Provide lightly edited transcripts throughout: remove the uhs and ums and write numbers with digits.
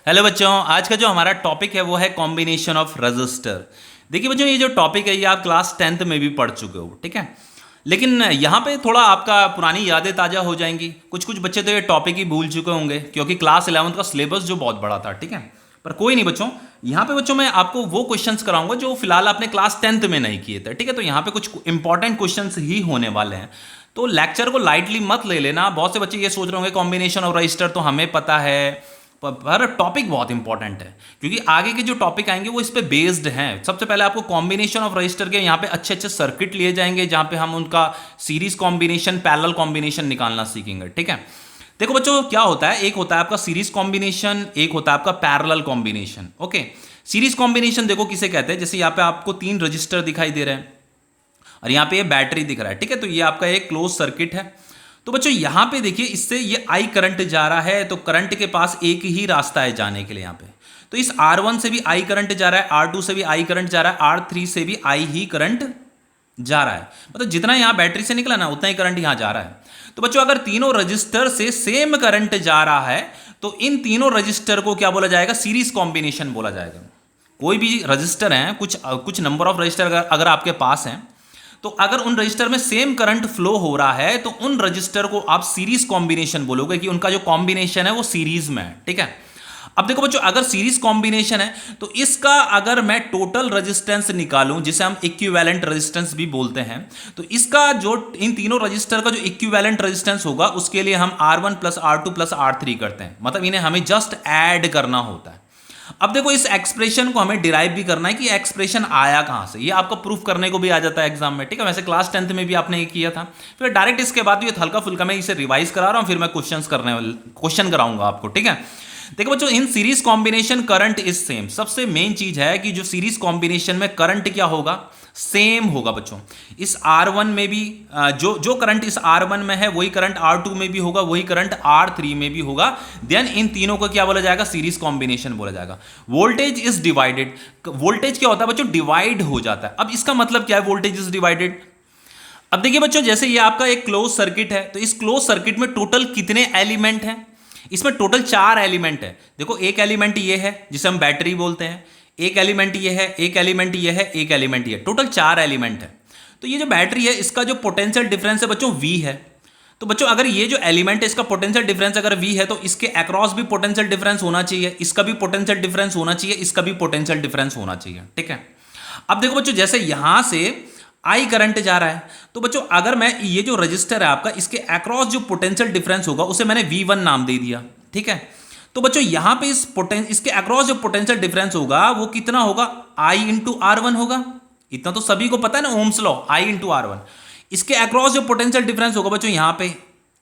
Hello बच्चों, आज का जो हमारा टॉपिक है वो है कॉम्बिनेशन ऑफ रजिस्टर। देखिए बच्चों, ये जो टॉपिक है ये आप क्लास 10th में भी पढ़ चुके हो, ठीक है। लेकिन यहाँ पे थोड़ा आपका पुरानी यादें ताज़ा हो जाएंगी। कुछ कुछ बच्चे तो ये टॉपिक ही भूल चुके होंगे क्योंकि क्लास 11th का सिलेबस जो बहुत बड़ा था, ठीक है। पर कोई नहीं बच्चों, यहाँ पे बच्चों मैं आपको वो क्वेश्चंस कराऊंगा जो फिलहाल आपने क्लास 10th में नहीं किए थे, ठीक है। तो यहाँ पे कुछ इंपॉर्टेंट क्वेश्चंस ही होने वाले हैं, तो लेक्चर को लाइटली मत ले लेना। बहुत से बच्चे ये सोच रहे होंगे कॉम्बिनेशन ऑफ रजिस्टर तो हमें पता है, पर टॉपिक बहुत इंपॉर्टेंट है क्योंकि आगे के जो टॉपिक आएंगे वो इस पे बेस्ड हैं। सबसे पहले आपको कॉम्बिनेशन ऑफ रजिस्टर के यहाँ पे अच्छे अच्छे सर्किट लिए जाएंगे जहाँ पे हम उनका सीरीज कॉम्बिनेशन, पैरेलल कॉम्बिनेशन निकालना सीखेंगे, ठीक है। देखो बच्चों, क्या होता है, एक होता है आपका सीरीज कॉम्बिनेशन, एक होता है आपका parallel combination. Okay, series combination देखो किसे कहते हैं। जैसे यहाँ पे आपको 3 रजिस्टर दिखाई दे रहे हैं और यहाँ पे ये बैटरी दिख रहा है, ठीक है। तो ये आपका एक क्लोज सर्किट है। तो बच्चों यहाँ पे देखिए, इससे ये आई करंट जा रहा है, तो करंट के पास एक ही रास्ता है जाने के लिए यहाँ पे। तो इस R1 से भी आई करंट जा रहा है, R2 से भी आई करंट जा रहा है, R3 से भी आई ही करंट जा रहा है। मतलब जितना यहाँ बैटरी से निकला ना उतना ही करंट यहाँ जा रहा है। तो बच्चों अगर तीनों रजिस्टर से सेम करंट जा रहा है तो इन तीनों रजिस्टर को क्या बोला जाएगा, सीरीज कॉम्बिनेशन बोला जाएगा। कोई भी रजिस्टर है, कुछ नंबर ऑफ रजिस्टर अगर आपके पास हैं, तो अगर उन रजिस्टर में सेम करंट फ्लो हो रहा है तो उन रजिस्टर को आप सीरीज कॉम्बिनेशन बोलोगे कि उनका जो कॉम्बिनेशन है वो सीरीज में है, ठीक है। अब देखो बच्चों, अगर सीरीज कॉम्बिनेशन है तो इसका अगर मैं टोटल रेजिस्टेंस निकालूं, जिसे हम इक्विवेलेंट रेजिस्टेंस भी बोलते हैं, तो इसका जो इन तीनों रजिस्टर का जो इक्विवेलेंट रेजिस्टेंस होगा उसके लिए हम R1 plus R2 plus R3 करते हैं। मतलब इन्हें हमें जस्ट ऐड करना होता है। अब देखो, इस एक्सप्रेशन को हमें डिराइव भी करना है कि एक्सप्रेशन आया कहां से। ये आपको प्रूफ करने को भी आ जाता है एग्जाम में, ठीक है। वैसे क्लास 10th में भी आपने ये किया था। फिर डायरेक्ट इसके बाद ये हल्का फुल्का मैं इसे रिवाइज करा रहा हूं, फिर मैं क्वेश्चन कराऊंगा आपको, ठीक है। देखो बच्चों, in series combination current is same. सबसे मेन चीज है कि जो सीरीज कॉम्बिनेशन में करंट क्या होगा, सेम होगा बच्चों। इस R1 में भी जो करंट इस R1 में है वही करंट R2 में भी होगा, वही करंट R3 में भी होगा। देन इन तीनों को क्या बोला जाएगा, सीरीज कॉम्बिनेशन बोला जाएगा। Voltage is divided. वोल्टेज क्या होता है बच्चों, डिवाइड हो जाता है। अब इसका मतलब क्या है, वोल्टेज इज डिवाइडेड। अब देखिए बच्चों, जैसे ये आपका एक क्लोज सर्किट है, तो इस क्लोज सर्किट में टोटल कितने एलिमेंट हैं, इसमें टोटल 4 एलिमेंट है। देखो, एक एलिमेंट ये है जिसे हम बैटरी बोलते हैं, एक एलिमेंट ये है, एक एलिमेंट ये है, एक एलिमेंट ये है। टोटल 4 एलिमेंट है। तो ये जो बैटरी है इसका जो पोटेंशियल डिफरेंस है बच्चों V है। तो बच्चों अगर ये जो एलिमेंट है इसका पोटेंशियल डिफरेंस अगर V है तो इसके अक्रॉस भी पोटेंशियल डिफरेंस होना चाहिए, इसका भी पोटेंशियल डिफरेंस होना चाहिए, इसका भी पोटेंशियल डिफरेंस होना चाहिए, ठीक है। अब देखो बच्चों, जैसे यहां से आई करंट जा रहा है, तो बच्चों अगर मैं ये जो रजिस्टर है आपका, इसके अक्रॉस जो पोटेंशियल डिफरेंस होगा उसे मैंने V1 नाम दे दिया, ठीक है। तो बच्चों यहां पे इसके अक्रॉस जो पोटेंशियल डिफरेंस होगा वो कितना होगा, I इंटू R1 होगा। इतना तो सभी को पता है ना, Ohm's law, I into R1। इसके अक्रॉस जो पोटेंशियल डिफरेंस होगा बच्चों, यहां पे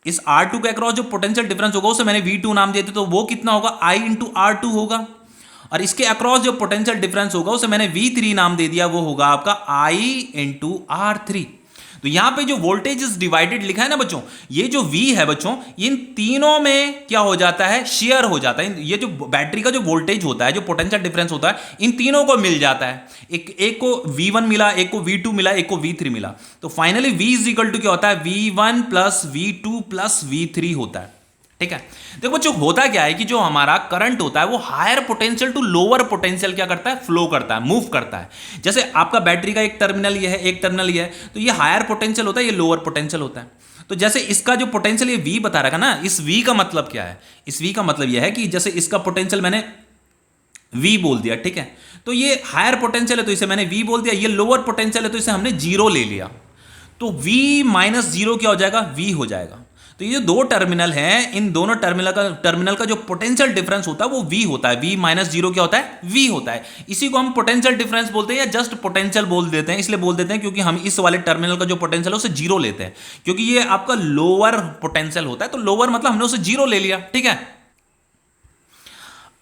इस R2 के अक्रॉस जो पोटेंशियल डिफरेंस होगा उसे मैंने V2 नाम दिया था, तो वो कितना होगा, I इंटू R2 होगा। और इसके अक्रॉस जो पोटेंशियल डिफरेंस होगा उसे मैंने V3 नाम दे दिया, वो होगा आपका I इंटू R3। तो यहां पे जो वोल्टेज इज डिवाइडेड लिखा है ना बच्चों, ये जो V है बच्चों, इन तीनों में क्या हो जाता है, शेयर हो जाता है। ये जो बैटरी का जो वोल्टेज होता है, जो पोटेंशियल डिफरेंस होता है, इन तीनों को मिल जाता है। एक को V1 मिला, एक को V2 मिला, एक को V3 मिला। तो finally V is equal to क्या होता है, V1 plus V2 plus V3 होता है, ठीक है। देखो बच्चों, होता क्या है कि जो हमारा करंट होता है वो higher potential to lower potential क्या करता है, फ्लो करता है, मूव करता है। जैसे आपका बैटरी का एक टर्मिनल ये है, एक टर्मिनल ये है, तो ये हायर पोटेंशियल होता है, ये लोअर पोटेंशियल होता है। तो जैसे इसका जो पोटेंशियल ये V बता रखा ना, इस V का मतलब क्या है, इस V का मतलब यह है कि जैसे इसका पोटेंशियल मैंने V बोल दिया, ठीक है। तो ये हायर पोटेंशियल है तो इसे मैंने V बोल दिया, ये लोअर पोटेंशियल है तो इसे हमने 0 ले लिया। तो V माइनस 0 क्या हो जाएगा, V हो जाएगा। तो ये जो दो टर्मिनल हैं, इन दोनों टर्मिनल का जो पोटेंशियल डिफरेंस होता है वो V होता है। V माइनस 0 क्या होता है, V होता है। इसी को हम पोटेंशियल डिफरेंस बोलते हैं या जस्ट पोटेंशियल बोल देते हैं। इसलिए बोल देते हैं क्योंकि हम इस वाले टर्मिनल का जो पोटेंशियल है उसे 0 लेते हैं, क्योंकि ये आपका लोअर पोटेंशियल होता है। तो लोअर मतलब हमने उसे 0 ले लिया, ठीक है।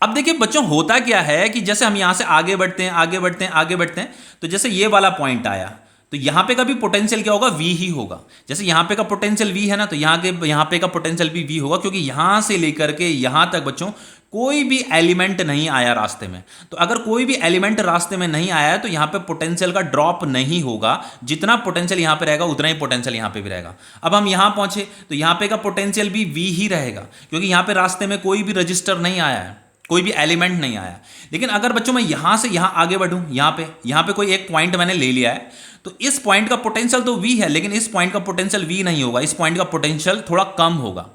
अब देखिए बच्चों, होता क्या है कि जैसे हम यहां से आगे बढ़ते हैं, आगे बढ़ते हैं, आगे बढ़ते हैं, तो जैसे ये वाला पॉइंट आया तो यहां पे का भी पोटेंशियल क्या होगा, V ही होगा। जैसे यहां पे का पोटेंशियल V है ना, तो यहां पे का पोटेंशियल भी V होगा, क्योंकि यहां से लेकर के यहां तक बच्चों कोई भी एलिमेंट नहीं आया रास्ते में। तो अगर कोई भी एलिमेंट रास्ते में नहीं आया है तो यहां पे पोटेंशियल का ड्रॉप नहीं होगा। जितना पोटेंशियल यहां पे रहेगा उतना ही पोटेंशियल यहां पे भी रहेगा। अब हम यहां पहुंचे तो यहां पे का पोटेंशियल भी V ही रहेगा, क्योंकि यहां पे रास्ते में कोई भी रजिस्टर नहीं आया है। कोई भी एलिमेंट नहीं आया। लेकिन अगर बच्चों मैं यहां से यहां आगे बढ़ूं, यहां पे कोई एक पॉइंट मैंने ले लिया है, तो इस पॉइंट का पोटेंशियल तो V है, लेकिन इस पॉइंट का पोटेंशियल V नहीं होगा, इस पॉइंट का पोटेंशियल थोड़ा कम होगा।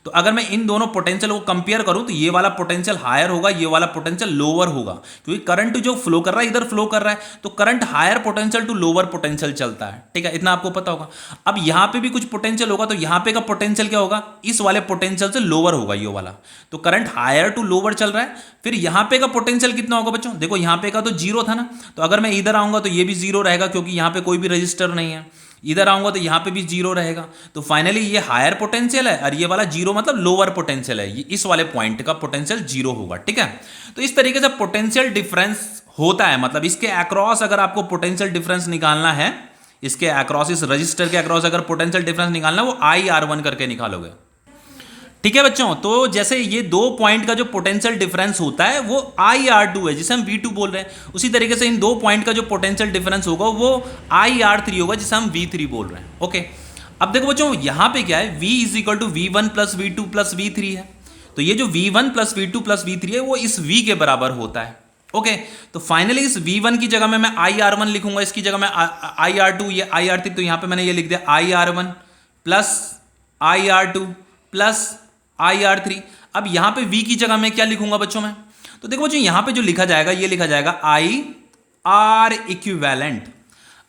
तो अगर मैं इन दोनों पोटेंशियल को कंपेयर करूं तो ये वाला पोटेंशियल हायर होगा, ये वाला पोटेंशियल लोअर होगा, क्योंकि करंट जो फ्लो कर रहा है इधर फ्लो कर रहा है, तो current higher potential to lower potential चलता है। ठीक है, इतना आपको पता होगा। अब यहां पे भी कुछ पोटेंशियल होगा, तो यहां पे का पोटेंशियल क्या होगा, इस वाले पोटेंशियल से लोअर होगा ये वाला, तो करंट हायर टू लोअर चल रहा है। फिर यहां पे का पोटेंशियल कितना होगा बच्चों, देखो यहां पे का तो जीरो था ना, तो अगर मैं इधर आऊंगा तो ये भी जीरो रहेगा, क्योंकि यहां पे कोई भी रजिस्टर नहीं है। इधर आऊंगा तो यहां पे भी जीरो रहेगा, तो फाइनली ये हायर पोटेंशियल है और ये वाला जीरो मतलब लोअर पोटेंशियल है, ये इस वाले पॉइंट का पोटेंशियल जीरो होगा। ठीक है, तो इस तरीके से पोटेंशियल डिफरेंस होता है, मतलब इसके अक्रॉस अगर आपको पोटेंशियल डिफरेंस निकालना है, इसके अक्रॉस, इस रजिस्टर के अक्रॉस अगर पोटेंशियल डिफरेंस निकालना है, वो IR1 करके निकालोगे। ठीक है बच्चों, तो जैसे ये दो पॉइंट का जो पोटेंशियल डिफरेंस होता है वो IR2 है, जिसे हम V2 बोल रहे हैं। उसी तरीके से इन दो पॉइंट का जो पोटेंशियल डिफरेंस होगा वो IR3 होगा, जिसे हम V3 बोल रहे हैं। ओके, अब देखो बच्चों यहां पे क्या है, V is equal to V1 plus V2 plus V3 है, तो ये जो V1 plus V2 plus V3 है वो इस V के बराबर होता है। ओके, तो फाइनली इस V1 की जगह में मैं IR1 लिखूंगा, इसकी जगह में IR2, ये IR3, तो यहां पे मैंने ये लिख दिया IR1 plus IR2 plus IR3। अब यहां पे V की जगह में क्या लिखूंगा बच्चों में, तो देखो बच्चों यहां पे जो लिखा जाएगा ये लिखा जाएगा IR इक्विवेलेंट।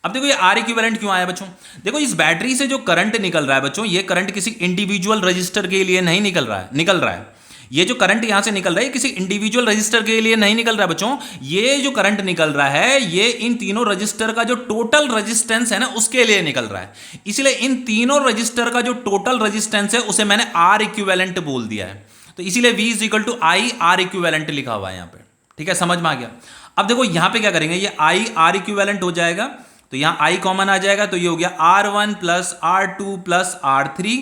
अब देखो ये R इक्विवेलेंट क्यों आया बच्चों, देखो इस बैटरी से जो करंट निकल रहा है बच्चों, ये करंट किसी इंडिविजुअल रजिस्टर के लिए नहीं निकल रहा है, ये जो करंट यहां से निकल रहा है किसी इंडिविजुअल रजिस्टर के लिए नहीं निकल रहा है बच्चों, ये जो करंट निकल रहा है ये इन तीनों रजिस्टर का जो टोटल रेजिस्टेंस है ना उसके लिए निकल रहा है। इसलिए इन तीनों रजिस्टर का जो टोटल रेजिस्टेंस है उसे मैंने R इक्विवेलेंट बोल दिया है, तो इसीलिए V is equal to I R equivalent लिखा हुआ है यहां पे। ठीक है, समझ में आ गया। अब देखो यहां पे क्या करेंगे, ये I R इक्विवेलेंट हो जाएगा, तो यहां I कॉमन आ जाएगा, तो ये हो गया R1 plus R2 plus R3,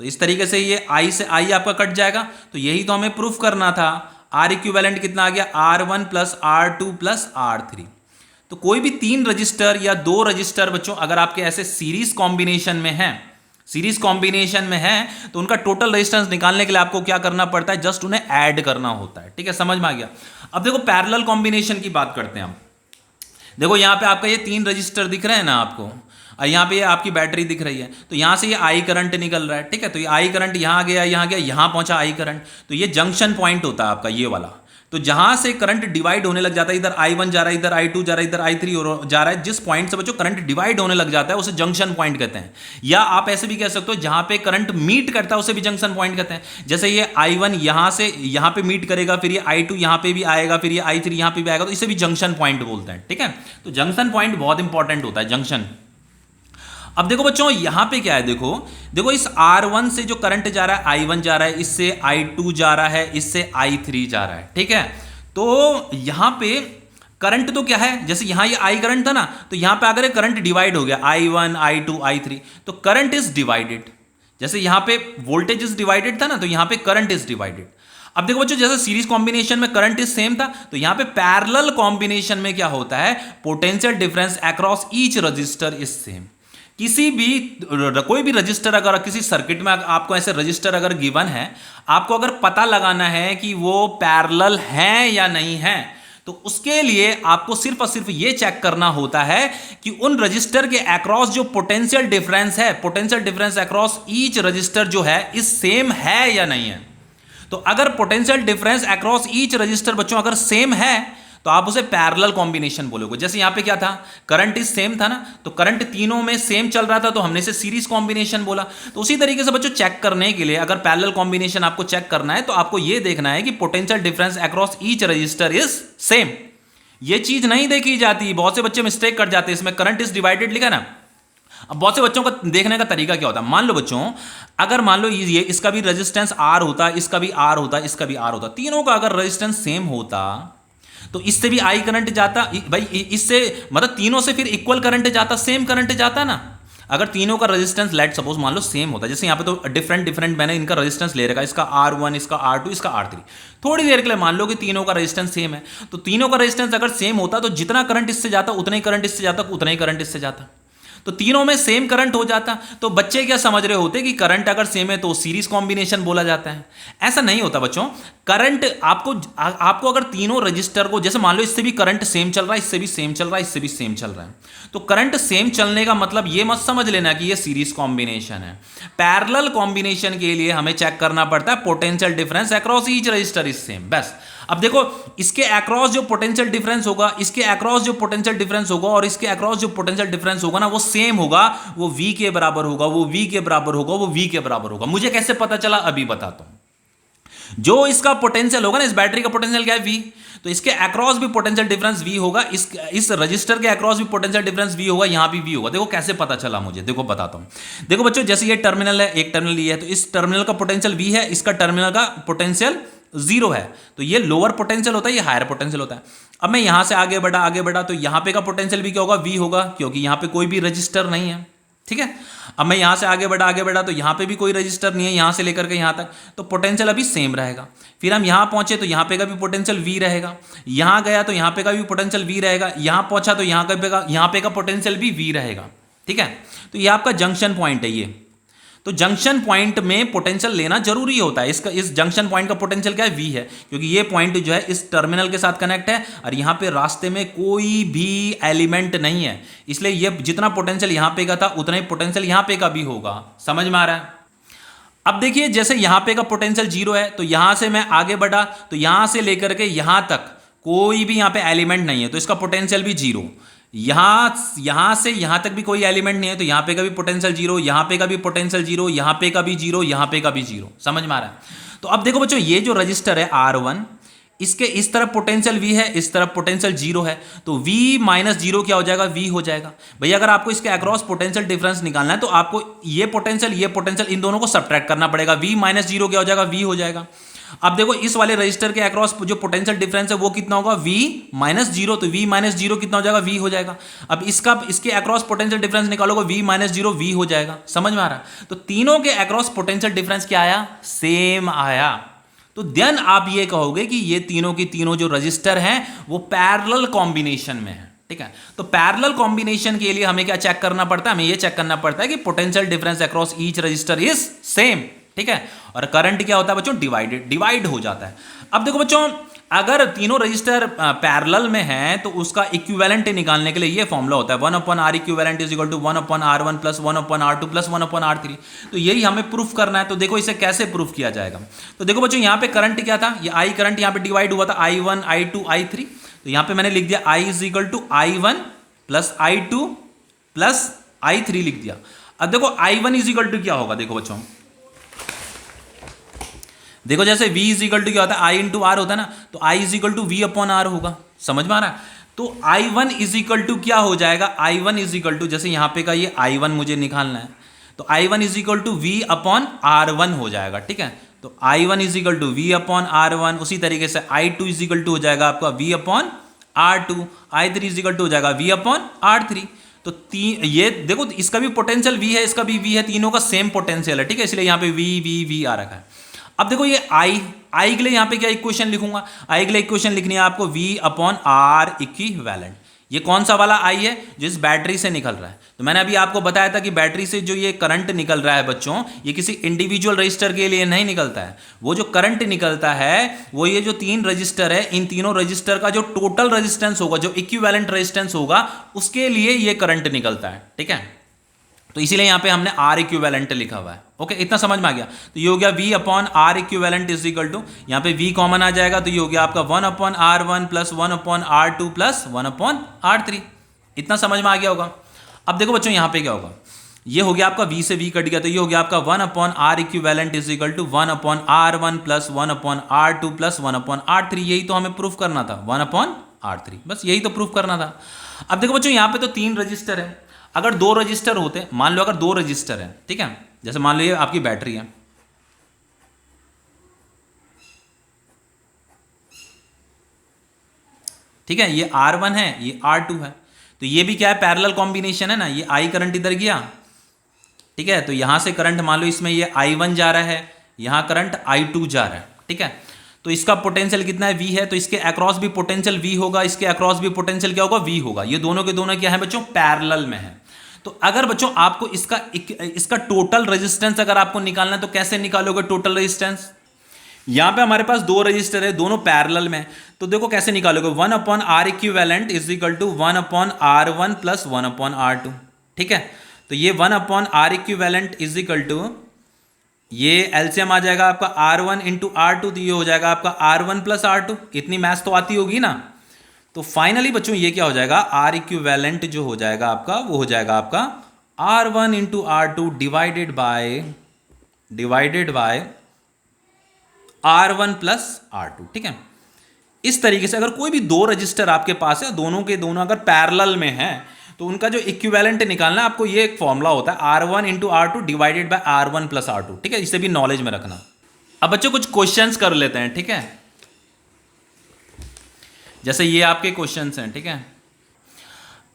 तो इस तरीके से ये I से I आपका कट जाएगा, तो यही तो हमें प्रूफ करना था। R इक्विवेलेंट कितना आ गया, R1 plus R2 plus R3। तो कोई भी तीन रजिस्टर या दो रजिस्टर बच्चों अगर आपके ऐसे सीरीज कॉम्बिनेशन में है, तो उनका टोटल रेजिस्टेंस निकालने के लिए आपको क्या करना पड़ता है, जस्ट उन्हें ऐड करना होता है। ठीक है, समझ में आ गया। अब देखो पैरेलल कॉम्बिनेशन की बात करते हैं हम। देखो यहां पे आपका ये तीन रजिस्टर दिख रहे हैं ना आपको, यहाँ पे ये आपकी बैटरी दिख रही है, तो यहाँ से ये I करंट निकल रहा है। ठीक है, तो ये I करंट यहाँ गया, यहाँ पहुंचा I करंट, तो ये जंक्शन पॉइंट होता है आपका ये वाला। तो जहां से करंट डिवाइड होने लग जाता है, इधर I1 जा रहा है, इधर I2 जा रहा है, इधर I3 जा रहा है, जिस पॉइंट से बच्चों करंट डिवाइड होने लग जाता है उसे जंक्शन पॉइंट कहते हैं। या आप ऐसे भी कह सकते हो जहां पे करंट मीट करता है उसे भी जंक्शन पॉइंट कहते हैं। जैसे ये I1 यहां से यहां पे मीट करेगा, फिर ये I2 यहां पे भी आएगा, फिर ये I3 यहां पे भी आएगा, तो इसे भी जंक्शन पॉइंट बोलते हैं। ठीक है, तो जंक्शन पॉइंट बहुत इंपॉर्टेंट होता है, जंक्शन। अब देखो बच्चों यहां पे क्या है, देखो इस R1 से जो करंट जा रहा है I1 जा रहा है, इससे I2 जा रहा है, इससे I3 जा रहा है। ठीक है, तो यहां पे करंट तो क्या है, जैसे यहां ये I करंट था ना, तो यहां पे अगर करंट डिवाइड हो गया I1 I2 I3, तो करंट इज डिवाइडेड। जैसे यहां पे वोल्टेज इज डिवाइडेड था ना, तो यहां पे करंट इज डिवाइडेड। अब देखो बच्चों जैसे सीरीज कॉम्बिनेशन में करंट इज सेम था, तो यहां पे पैरेलल कॉम्बिनेशन में क्या होता है, potential difference across each resistor is same. कोई भी रजिस्टर अगर किसी सर्किट में आपको ऐसे रजिस्टर अगर गिवन है, आपको अगर पता लगाना है कि वो पैरेलल है या नहीं है, तो उसके लिए आपको सिर्फ और सिर्फ ये चेक करना होता है कि उन रजिस्टर के अक्रॉस जो potential difference across each resistor जो है इस सेम है या नहीं है। तो अगर potential difference across each resistor बच्चों अगर सेम है तो आप उसे पैरेलल कॉम्बिनेशन बोलोगे। जैसे यहां पे क्या था, करंट इज सेम था ना, तो करंट तीनों में सेम चल रहा था, तो हमने इसे सीरीज कॉम्बिनेशन बोला। तो उसी तरीके से बच्चों चेक करने के लिए अगर पैरेलल कॉम्बिनेशन आपको चेक करना है, तो आपको यह देखना है कि potential difference across each resistor is same. ये चीज नहीं देखी जाती, बहुत से बच्चे मिस्टेक कर जाते हैं, इसमें करंट इज डिवाइडेड लिखा ना। अब बहुत से बच्चों का देखने का तरीका क्या होता है, मान लो बच्चों अगर मान लो ये इसका भी रेजिस्टेंस R होता, इसका भी R होता, इसका भी R होता, तीनों का अगर रेजिस्टेंस सेम होता तो इससे भी I करंट जाता भाई, इससे मतलब तीनों से फिर इक्वल करंट जाता, सेम करंट जाता ना। अगर तीनों का रेजिस्टेंस लेट सपोज मान लो सेम होता, जैसे यहाँ पे तो डिफरेंट मैंने इनका रेजिस्टेंस ले रखा है, इसका R1, इसका R2, इसका R3। थोड़ी देर के लिए मान लो कि तीनों का रेजिस्टेंस सेम है, तो तीनों का रेजिस्टेंस अगर सेम होता तो जितना करंट इससे जाता उतना ही करंट इससे जाता, उतना ही करंट इससे जाता। तो तीनों में सेम करंट हो जाता। तो बच्चे क्या समझ रहे होते कि करंट अगर सेम है तो सीरीज कॉम्बिनेशन बोला जाता है। ऐसा नहीं होता बच्चों। करंट आपको अगर तीनों रजिस्टर को, जैसे मान लो इससे भी करंट सेम चल रहा है, इससे भी सेम चल रहा है, इससे भी सेम चल रहा है, तो करंट सेम चलने का मतलब ये मत समझ लेना कि ये सीरीज कॉम्बिनेशन है। पैरेलल कॉम्बिनेशन के लिए हमें चेक करना पड़ता है potential difference across each resistor is same, बस। अब देखो इसके अक्रॉस जो पोटेंशियल डिफरेंस होगा, इसके अक्रॉस जो पोटेंशियल डिफरेंस होगा और इसके अक्रॉस जो पोटेंशियल डिफरेंस होगा ना, वो सेम होगा, वो V के बराबर होगा, वो V के बराबर होगा, वो V के बराबर होगा। मुझे कैसे पता चला अभी बताता हूं। जो इसका पोटेंशियल होगा ना, इस बैटरी का पोटेंशियल क्या है V, तो इसके अक्रॉस भी पोटेंशियल डिफरेंस V होगा, इस रजिस्टर के अक्रॉस भी पोटेंशियल डिफरेंस V होगा, यहां भी V होगा। देखो कैसे पता चला मुझे, देखो बताता हूं। देखो बच्चों, जैसे ये टर्मिनल है, एक टर्मिनल ये है, तो इस टर्मिनल का पोटेंशियल V है, इसका टर्मिनल का पोटेंशियल 0 है, तो ये लोअर पोटेंशियल होता है, ये हायर पोटेंशियल होता है। अब मैं यहां से आगे बढ़ा तो यहां पे का पोटेंशियल भी क्या होगा, V होगा, क्योंकि यहां पे कोई भी रजिस्टर नहीं है, ठीक है। अब मैं यहां से आगे बढ़ा तो यहां पे भी कोई रजिस्टर नहीं है, यहां से लेकर के यहां तक, तो पोटेंशियल अभी सेम रहेगा। फिर हम यहां पहुंचे तो यहां पे का भी पोटेंशियल V रहेगा, यहां गया तो यहां पे का भी पोटेंशियल V रहेगा, यहां पहुंचा तो यहां पे का पोटेंशियल भी V रहेगा, ठीक है। तो ये आपका जंक्शन पॉइंट है ये। तो जंक्शन पॉइंट में पोटेंशियल लेना जरूरी होता है। इस जंक्शन पॉइंट का पोटेंशियल क्या है, V है, क्योंकि ये पॉइंट जो है इस टर्मिनल के साथ कनेक्ट है और यहां पे रास्ते में कोई भी एलिमेंट नहीं है, इसलिए ये जितना पोटेंशियल यहां पे का था उतना ही पोटेंशियल यहां पे का भी होगा। समझ में आ रहा है? अब देखिए, जैसे यहां पे का पोटेंशियल 0 है, तो यहां से मैं आगे बढ़ा तो यहां से लेकर के यहां तक कोई भी यहां पे एलिमेंट नहीं है, तो इसका पोटेंशियल भी 0। यहां से यहां तक भी कोई एलिमेंट नहीं है, तो यहां पे का भी पोटेंशियल 0, यहां पे का भी पोटेंशियल 0, यहां पे का भी 0, यहां पे का भी 0। समझ में आ रहा है? तो अब देखो बच्चों, ये जो रजिस्टर है R1, इसके इस तरफ पोटेंशियल V है, इस तरफ पोटेंशियल 0 है, तो V माइनस 0 क्या हो जाएगा, V हो जाएगा। भैया अगर आपको इसके अक्रॉस पोटेंशियल डिफरेंस निकालना है तो आपको ये पोटेंशियल इन दोनों को सब्ट्रैक्ट करना पड़ेगा। V माइनस 0 क्या हो जाएगा, V हो जाएगा। अब देखो इस वाले रजिस्टर के अक्रॉस जो पोटेंशियल डिफरेंस है वो कितना होगा, V माइनस 0, तो V माइनस 0 कितना हो जाएगा, V हो जाएगा। अब इसके अक्रॉस पोटेंशियल डिफरेंस निकालोगे, V माइनस 0 V हो जाएगा। समझ में आ रहा है? तो तीनों के अक्रॉस पोटेंशियल डिफरेंस क्या आया, सेम आया। तो देन आप ये कहोगे कि ये तीनों की तीनों जो रजिस्टर हैं वो पैरेलल कॉम्बिनेशन में है, ठीक है। तो पैरेलल कॉम्बिनेशन के लिए हमें क्या चेक करना पड़ता है, हमें ये चेक करना पड़ता है कि potential difference across each resistor is same, ठीक है। और करंट क्या होता है बच्चों, डिवाइड हो जाता है। अब देखो बच्चों, अगर तीनों रजिस्टर पैरेलल में हैं तो उसका इक्विवेलेंट निकालने के लिए ये फॉर्मूला होता है 1/R equivalent is equal to 1/R1 plus 1/R2 plus 1/R3। तो यही हमें प्रूफ करना है। तो देखो इसे कैसे प्रूफ किया जाएगा। तो देखो बच्चों, यहाँ पे करंट क्या था, ये I करंट यहाँ पे डिवाइड हुआ था I1 I2 I3। तो यहाँ पे मैंने लिख दिया I is equal to I1 plus I2 plus I3 लिख दिया। अब देखो I1 इज इक्वल टू क्या होगा, देखो बच्चों, देखो जैसे V इज इक्वल टू क्या होता है, I इंटू आर होता है ना, तो I is equal to V upon R होगा। समझ में आ रहा है? तो I1 इज इक्वल टू क्या हो जाएगा, I1 इज इक्वल टू, जैसे यहाँ पे का ये I1 मुझे निकालना है, तो I1 is equal to V upon R1 हो जाएगा, ठीक है। तो I1 is equal to V upon R1, उसी तरीके से I2 इज इक्वल टू हो जाएगा आपका V upon R2, I3 is equal to हो जाएगा V अपॉन R3। तो ये देखो, इसका भी पोटेंशियल V है, इसका भी V है, तीनों का सेम पोटेंशियल है, ठीक है, इसलिए यहाँ पे V आ रखा है। अब देखो ये I के लिए यहाँ पे क्या इक्वेशन लिखूंगा, I के लिए इक्वेशन लिखनी है आपको V अपॉन R इक्विवेलेंट। ये कौन सा वाला I है, जो इस बैटरी से निकल रहा है। तो मैंने अभी आपको बताया था कि बैटरी से जो ये करंट निकल रहा है बच्चों, ये किसी इंडिविजुअल रजिस्टर के लिए नहीं निकलता है। वो जो करंट निकलता है वो ये जो 3 रजिस्टर है, इन तीनों रजिस्टर का जो टोटल रेजिस्टेंस होगा, जो इक्विवेलेंट रेजिस्टेंस होगा, उसके लिए ये करंट निकलता है, ठीक है। तो इसीलिए यहाँ पे हमने R इक्विवेलेंट लिखा हुआ है। ओके, इतना समझ में आ गया। तो ये हो गया V upon R equivalent is equal to, यहाँ पे V कॉमन आ जाएगा, तो ये हो गया आपका 1/R1 plus 1/R2 plus 1/R3। इतना समझ में आ गया होगा। अब देखो बच्चों, यहाँ पे क्या होगा, ये हो गया आपका V से V कट गया, तो ये हो गया आपका 1/R equivalent is equal to 1/R1 plus 1/R2 plus 1/R3। यही तो हमें प्रूफ करना था, 1/R3, बस यही तो प्रूफ करना था। अब देखो बच्चों, यहाँ पे तो 3 रजिस्टर है। अगर 2 रजिस्टर होते, मान लो अगर 2 रजिस्टर है, ठीक है, जैसे मान लो ये आपकी बैटरी है, ठीक है, ये R1 है, ये R2 है, तो ये भी क्या है, पैरेलल कॉम्बिनेशन है ना। ये I करंट इधर गया, ठीक है, तो यहां से करंट मान लो इसमें ये I1 जा रहा है, यहां करंट I2 जा रहा है, ठीक है। तो इसका पोटेंशियल कितना है, V है, तो इसके अक्रॉस भी पोटेंशियल V होगा, इसके अक्रॉस भी पोटेंशियल क्या होगा, V होगा। ये दोनों के दोनों क्या है बच्चों, पैरेलल में है। तो अगर बच्चों आपको इसका टोटल रेजिस्टेंस अगर आपको निकालना है तो कैसे निकालोगे टोटल रेजिस्टेंस? यहां पे हमारे पास दो रजिस्टर है, दोनों पैरेलल में, तो देखो कैसे निकालोगे, 1/R equivalent is equal to 1/R1 plus 1/R2। ठीक है, तो ये 1/R equivalent is equal to, ये एलसीएम आ जाएगा आपका R1 इंटू R2, तो ये हो जाएगा आपका R1 प्लस R2। इतनी मैथ्स तो आती होगी ना। तो फाइनली बच्चों ये क्या हो जाएगा, R इक्विवेलेंट जो हो जाएगा आपका, वो हो जाएगा आपका R1 into R2 divided by R1 plus R2। ठीक है, इस तरीके से अगर कोई भी दो रजिस्टर आपके पास है, दोनों के दोनों अगर पैरेलल में हैं, तो उनका जो इक्विवेलेंट निकालना है आपको, ये एक फॉर्मूला होता है R1 into R2 divided by R1 plus R2। ठीक है, इसे भी नॉलेज में रखना। अब बच्चों कुछ क्वेश्चंस कर लेते हैं। ठीक है, जैसे ये आपके क्वेश्चंस हैं। ठीक है,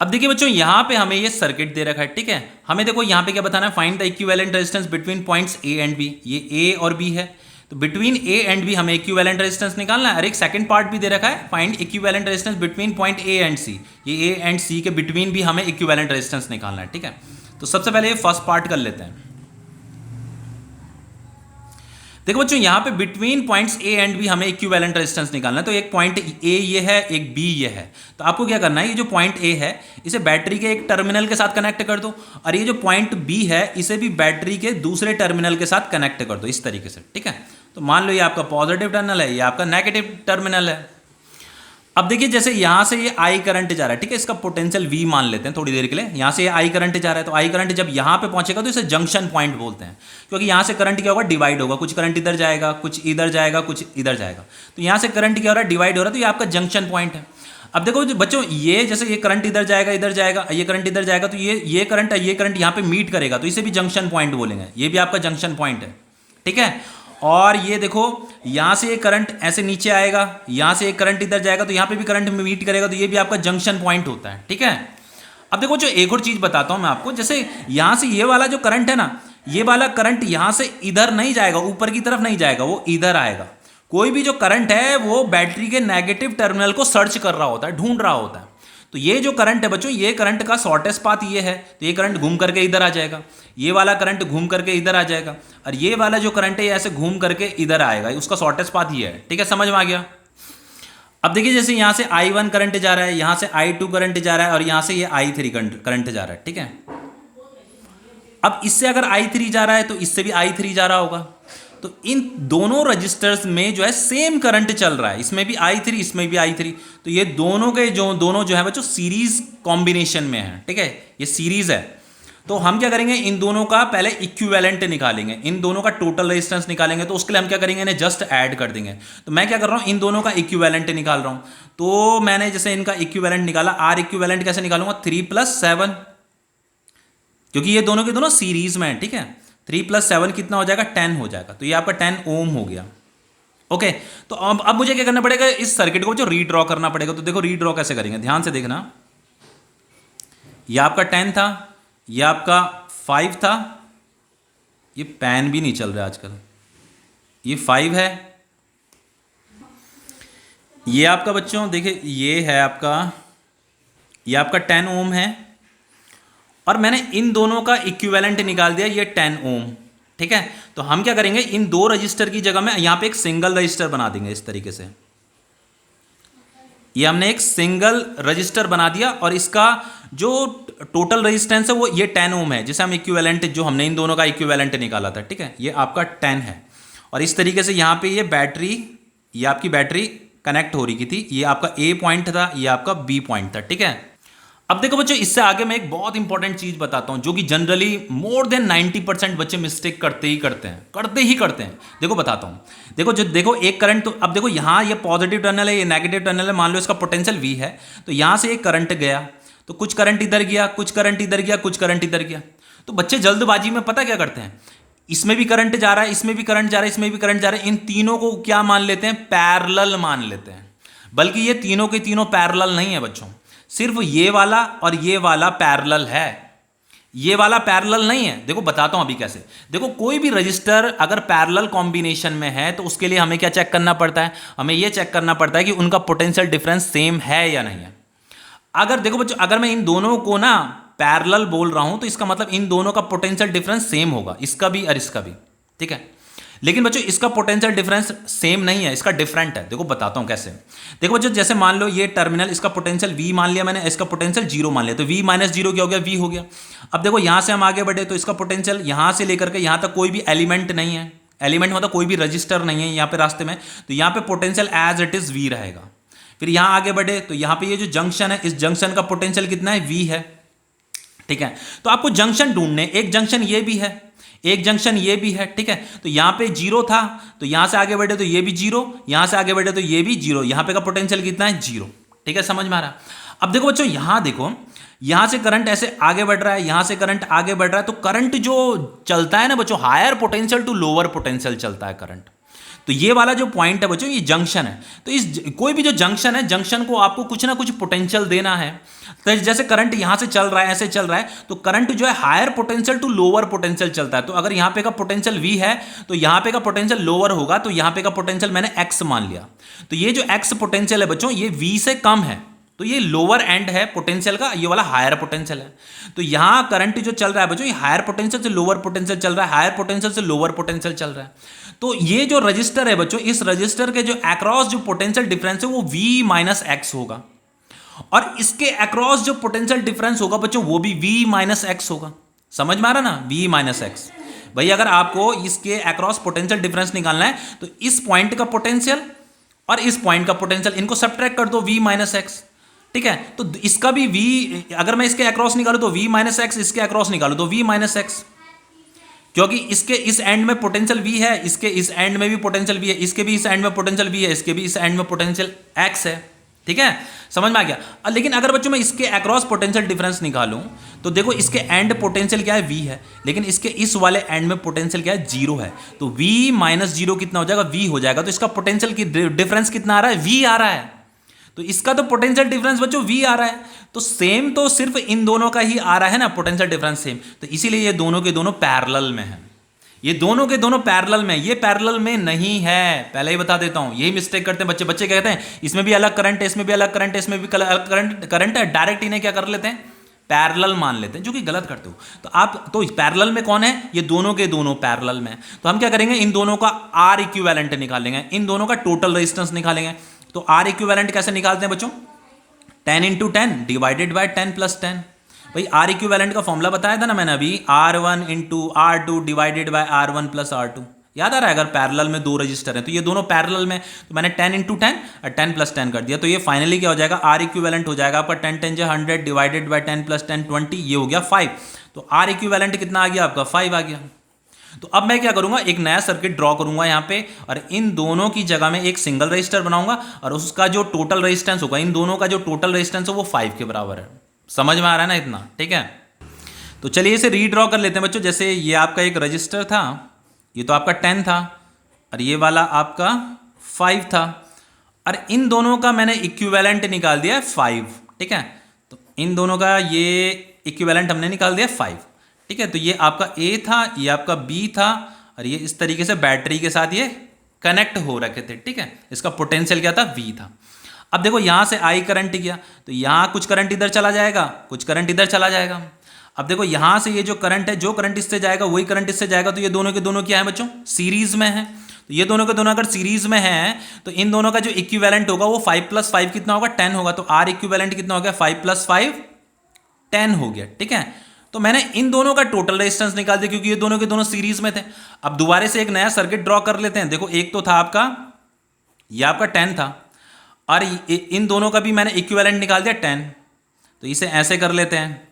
अब देखिए बच्चों यहां पे हमें ये सर्किट दे रखा है। ठीक है, हमें देखो यहां पे क्या बताना है, find the equivalent resistance between points A and B। ये A और B है, तो बिटवीन A एंड B हमें इक्विवेलेंट रेजिस्टेंस निकालना है। और एक सेकंड पार्ट भी दे रखा है, find equivalent resistance between point A and C। ये A एंड C के बिटवीन भी हमें इक्विवेलेंट रेजिस्टेंस निकालना है। ठीक है, तो सबसे पहले ये फर्स्ट पार्ट कर लेते हैं। देखो बच्चों यहां पे between points A and B हमें इक्विवेलेंट रेजिस्टेंस निकालना है। तो एक पॉइंट A ये है, एक B ये है, तो आपको क्या करना है, ये जो पॉइंट A है इसे बैटरी के एक टर्मिनल के साथ कनेक्ट कर दो, और ये जो पॉइंट B है इसे भी बैटरी के दूसरे टर्मिनल के साथ कनेक्ट कर दो, इस तरीके से। ठीक है, तो मान लो ये आपका पॉजिटिव टर्मिनल है, ये आपका नेगेटिव टर्मिनल है। अब देखिए जैसे यहां से ये I करंट जा रहा है, ठीक है, इसका पोटेंशियल V मान लेते हैं थोड़ी देर के लिए। यहां से ये I करंट जा रहा है, तो I करंट जब यहां पे पहुंचेगा तो इसे जंक्शन पॉइंट बोलते हैं, क्योंकि यहां से करंट क्या होगा, डिवाइड होगा, कुछ करंट इधर जाएगा, कुछ इधर जाएगा, कुछ इधर जाएगा। तो यहां से करंट क्या हो रहा है, डिवाइड हो रहा है, तो ये आपका जंक्शन पॉइंट है। अब देखो बच्चों ये जैसे ये करंट इधर जाएगा, इधर जाएगा, ये करंट इधर जाएगा, तो ये करंट यहाँ पे मीट करेगा, तो इसे भी जंक्शन पॉइंट बोलेंगे, ये भी आपका जंक्शन पॉइंट है। ठीक है, और ये देखो यहां से ये करंट ऐसे नीचे आएगा, यहां से एक करंट इधर जाएगा, तो यहां पे भी करंट मीट करेगा, तो ये भी आपका जंक्शन पॉइंट होता है। ठीक है, अब देखो जो एक और चीज बताता हूं मैं आपको, जैसे यहां से ये वाला जो करंट है ना, ये वाला करंट यहां से इधर नहीं जाएगा, ऊपर की तरफ नहीं जाएगा, वो इधर आएगा। कोई भी जो करंट है वो बैटरी के नेगेटिव टर्मिनल को सर्च कर रहा होता है, ढूंढ रहा होता है। तो ये जो करंट है बच्चों, ये करंट का शॉर्टेस्ट पाथ ये है, तो ये करंट घूम करके इधर आ जाएगा, ये वाला करंट घूम करके इधर आ जाएगा, और ये वाला जो करंट है ऐसे घूम करके इधर आएगा, उसका शॉर्टेस्ट पाथ ये है। ठीक है, समझ में आ गया। अब देखिए जैसे यहां से I1 करंट जा रहा है, यहां से I2 करंट जा रहा है, और यहां से ये I3 करंट जा रहा है। ठीक है, अब इससे अगर I3 जा रहा है तो इससे भी I3 जा रहा होगा, तो इन दोनों रजिस्टर्स में जो है सेम करंट चल रहा है, इसमें भी I3 इसमें भी I3, तो ये दोनों जो है बच्चों सीरीज कॉम्बिनेशन में है। ठीक है, ये सीरीज है, तो हम क्या करेंगे, इन दोनों का पहले इक्विवेलेंट निकालेंगे, इन दोनों का टोटल रेजिस्टेंस निकालेंगे। तो उसके लिए हम क्या करेंगे, इन्हें जस्ट ऐड कर देंगे। तो मैं क्या कर रहा हूं, इन दोनों का इक्विवेलेंट निकाल रहा हूं। तो मैंने जैसे इनका इक्विवेलेंट निकाला, R इक्विवेलेंट कैसे निकालूंगा, 3 + 7, क्योंकि ये दोनों के दोनों सीरीज में है। ठीक है, 3 + 7 कितना हो जाएगा, 10 हो जाएगा, तो ये आपका 10 ओम हो गया। ओके, तो अब मुझे क्या करना पड़ेगा, इस सर्किट को जो रीड्रॉ करना पड़ेगा। तो देखो रीड्रॉ कैसे करेंगे, ध्यान से देखना। ये आपका 10 था, ये आपका 5 था, ये पेन भी नहीं चल रहा आजकल, ये 5 है, ये आपका बच्चों देखिए ये है आपका, ये आपका 10 ओम है, और मैंने इन दोनों का इक्विवेलेंट निकाल दिया, ये 10 ओम। ठीक है, तो हम क्या करेंगे, इन दो रजिस्टर की जगह में यहां पे एक सिंगल रजिस्टर बना देंगे इस तरीके से। ये हमने एक सिंगल रजिस्टर बना दिया, और इसका जो टोटल रेजिस्टेंस है वो ये 10 ओम है, जिसे हम इक्विवेलेंट, जो हमने इन दोनों का इक्विवेलेंट निकाला था। ठीक है, ये आपका 10 है, और इस तरीके से यहाँ पे ये बैटरी, ये आपकी बैटरी कनेक्ट हो रही थी, ये आपका A पॉइंट था, ये आपका B पॉइंट था। ठीक है, अब देखो बच्चों इससे आगे मैं एक बहुत इंपॉर्टेंट चीज बताता हूं, जो कि जनरली मोर देन 90% बच्चे मिस्टेक करते ही करते हैं। देखो बताता हूं, देखो एक करंट, तो अब देखो यहां ये पॉजिटिव टर्मिनल है, ये नेगेटिव टर्मिनल है, मान लो इसका पोटेंशियल V है, तो यहां से एक करंट गया, तो कुछ करंट इधर गया, कुछ करंट इधर गया, कुछ करंट इधर गया। तो बच्चे जल्दबाजी में पता क्या करते हैं, इसमें भी करंट जा रहा है, इसमें भी करंट जा रहा है, इसमें भी करंट जा रहा है, इन तीनों को क्या मान लेते हैं, पैरेलल मान लेते हैं। बल्कि ये तीनों के तीनों पैरेलल नहीं है बच्चों, सिर्फ ये वाला और ये वाला पैरेलल है, ये वाला पैरेलल नहीं है। देखो बताता हूं अभी कैसे। देखो कोई भी रजिस्टर अगर पैरेलल कॉम्बिनेशन में है तो उसके लिए हमें क्या चेक करना पड़ता है, हमें यह चेक करना पड़ता है कि उनका पोटेंशियल डिफरेंस सेम है या नहीं है। अगर देखो बच्चों, अगर मैं इन दोनों को ना पैरेलल बोल रहा हूं तो इसका मतलब इन दोनों का पोटेंशियल डिफरेंस सेम होगा, इसका भी और इसका भी, ठीक है। लेकिन बच्चों इसका पोटेंशियल डिफरेंस सेम नहीं है, इसका डिफरेंट है। देखो बताता हूं कैसे। देखो बच्चों जैसे मान लो ये टर्मिनल, इसका पोटेंशियल V मान लिया मैंने, इसका पोटेंशियल 0 मान लिया, तो V माइनस 0 क्या हो गया, V हो गया। अब देखो यहां से हम आगे बढ़े तो इसका पोटेंशियल यहां से लेकर के यहां तक कोई भी एलिमेंट नहीं है, एलिमेंट मतलब कोई भी रजिस्टर नहीं है यहाँ पे रास्ते में, तो यहाँ पे potential as it is V रहेगा। फिर यहां आगे बढ़े तो यहाँ पे ये जो जंक्शन है, इस जंक्शन का पोटेंशियल कितना है, V है, ठीक है। तो आपको जंक्शन ढूंढने, एक जंक्शन ये भी है, एक जंक्शन ये भी है, ठीक है। तो यहां पे 0 था, तो यहां से आगे बढ़े तो ये भी 0, यहां से आगे बढ़े तो ये भी 0, यहां पे का पोटेंशियल कितना है, 0, ठीक है, समझ में आ रहा। अब देखो बच्चों यहां देखो, यहां से करंट ऐसे आगे बढ़ रहा है, यहां से करंट आगे बढ़ रहा है, तो करंट जो चलता है ना बच्चों, higher potential to lower potential चलता है करंट। तो ये वाला जो पॉइंट है बच्चों, ये जंक्शन है। तो इस कोई भी जो जंक्शन है, जंक्शन को आपको कुछ ना कुछ पोटेंशियल देना है। तो जैसे करंट यहां से चल रहा है, ऐसे चल रहा है, तो करंट जो है higher potential to lower potential चलता है। तो अगर यहां पे का पोटेंशियल V है तो यहां पे का पोटेंशियल लोअर होगा, तो यहां पे का पोटेंशियल मैंने x मान लिया। तो ये जो x पोटेंशियल है बच्चों, ये V से कम है, तो ये लोअर एंड है पोटेंशियल का, ये वाला हायर पोटेंशियल है। तो यहां करंट जो चल रहा है बच्चों, ये हायर पोटेंशियल से लोअर पोटेंशियल चल रहा है, हायर पोटेंशियल से लोअर पोटेंशियल चल रहा है। तो ये जो रजिस्टर है बच्चों, इस रजिस्टर के जो अक्रॉस जो पोटेंशियल डिफरेंस है वो V माइनस एक्स होगा, और इसके अक्रॉस जो पोटेंशियल डिफरेंस होगा बच्चों वो भी V माइनस एक्स होगा। समझ में आ रहा ना, V माइनस एक्स। भाई अगर आपको इसके अक्रॉस पोटेंशियल डिफरेंस निकालना है तो इस पॉइंट का पोटेंशियल और इस पॉइंट का पोटेंशियल, इनको सब्ट्रैक्ट कर दो, V माइनस एक्स, ठीक है। तो इसका भी V, अगर मैं इसके अक्रॉस निकालू तो V माइनस एक्स, इसके अक्रॉस निकालू तो V माइनस एक्स, क्योंकि इसके इस एंड में पोटेंशियल V है, इसके इस एंड में भी पोटेंशियल V है, इसके भी इस एंड में पोटेंशियल V है, इसके भी इस एंड में पोटेंशियल x है, ठीक है, समझ में आ गया। लेकिन अगर बच्चों मैं इसके अक्रॉस पोटेंशियल डिफरेंस निकालूं तो देखो इसके एंड पोटेंशियल क्या है, V है, लेकिन इसके इस वाले एंड में पोटेंशियल क्या है, 0 है। तो V माइनस 0 कितना हो जाएगा, V हो जाएगा। तो इसका पोटेंशियल की डिफरेंस कितना आ रहा है, V आ रहा है। तो इसका तो पोटेंशियल डिफरेंस बच्चों V आ रहा है, तो सेम तो सिर्फ इन दोनों का ही आ रहा है ना पोटेंशियल डिफरेंस सेम, तो इसीलिए ये दोनों के दोनों पैरेलल में है, ये दोनों के दोनों पैरेलल में, ये पैरेलल में नहीं है, पहले ही बता देता हूं। यही मिस्टेक करते हैं बच्चे, बच्चे कहते हैं इसमें भी अलग करंट है, इसमें भी अलग करंट है, इसमें भी अलग करंट है, डायरेक्ट इन्हें क्या कर लेते हैं, पैरेलल मान लेते हैं, जो कि गलत करते हो। तो आप तो पैरेलल में कौन है, ये दोनों के दोनों पैरेलल में। तो हम क्या करेंगे, इन दोनों का R इक्विवेलेंट निकालेंगे, इन दोनों का टोटल रेजिस्टेंस निकालेंगे। तो R इक्विवेलेंट कैसे निकालते हैं बच्चों, 10 इंटू 10 डिवाइडेड बाय 10 प्लस 10। भाई R इक्विवेलेंट का फॉर्मूला बताया था ना मैंने अभी, R1 into R2 divided by R1 plus R2। याद आ रहा है, अगर पैरेलल में दो रजिस्टर हैं तो ये दोनों पैरेलल में, तो मैंने 10 इंटू 10 और 10 प्लस 10 कर दिया। तो ये फाइनली क्या हो जाएगा, R इक्विवेलेंट हो जाएगा आपका 10 10 100 डिवाइडेड बाय 10 प्लस 10 20, ये हो गया 5। तो R इक्विवेलेंट कितना आ गया आपका, 5 आ गया। तो अब मैं क्या करूंगा, एक नया सर्किट ड्रॉ करूंगा यहाँ पे, और इन दोनों की जगह में एक सिंगल रजिस्टर बनाऊंगा, और उसका जो टोटल रेजिस्टेंस होगा, इन दोनों का जो टोटल रेजिस्टेंस है वो 5 के बराबर है। समझ में आ रहा है ना इतना, ठीक है। तो चलिए इसे रीड्रॉ कर लेते हैं बच्चों। जैसे ये आपका एक रजिस्टर था, ये तो आपका 10 था, और ये वाला आपका 5 था, और इन दोनों का मैंने इक्विवेलेंट निकाल दिया 5, ठीक है। तो इन दोनों का ये इक्विवेलेंट हमने निकाल दिया 5, ठीक है। तो ये आपका A था, ये आपका B था, और ये इस तरीके से बैटरी के साथ ये कनेक्ट हो रखे थे, ठीक है। इसका पोटेंशियल क्या था, V था। अब देखो यहां से I करंट गया, तो यहां कुछ करंट इधर चला जाएगा, कुछ करंट इधर चला जाएगा। अब देखो यहां से ये जो करंट है, जो करंट इससे जाएगा वही करंट इससे जाएगा, तो ये दोनों के दोनों क्या है बच्चों, सीरीज में है। तो ये दोनों के दोनों अगर सीरीज में है तो इन दोनों का जो इक्विवेलेंट होगा वो 5 प्लस 5 कितना होगा, 10 होगा। तो R इक्विवेलेंट कितना हो गया, 5 प्लस 5 10 हो गया, ठीक है। तो मैंने इन दोनों का टोटल रेजिस्टेंस निकाल दिया, क्योंकि ये दोनों के दोनों सीरीज में थे। अब दोबारा से एक नया सर्किट ड्रॉ कर लेते हैं। देखो एक तो था आपका, ये आपका 10 था, और इन दोनों का भी मैंने इक्विवेलेंट निकाल दिया 10। तो इसे ऐसे कर लेते हैं,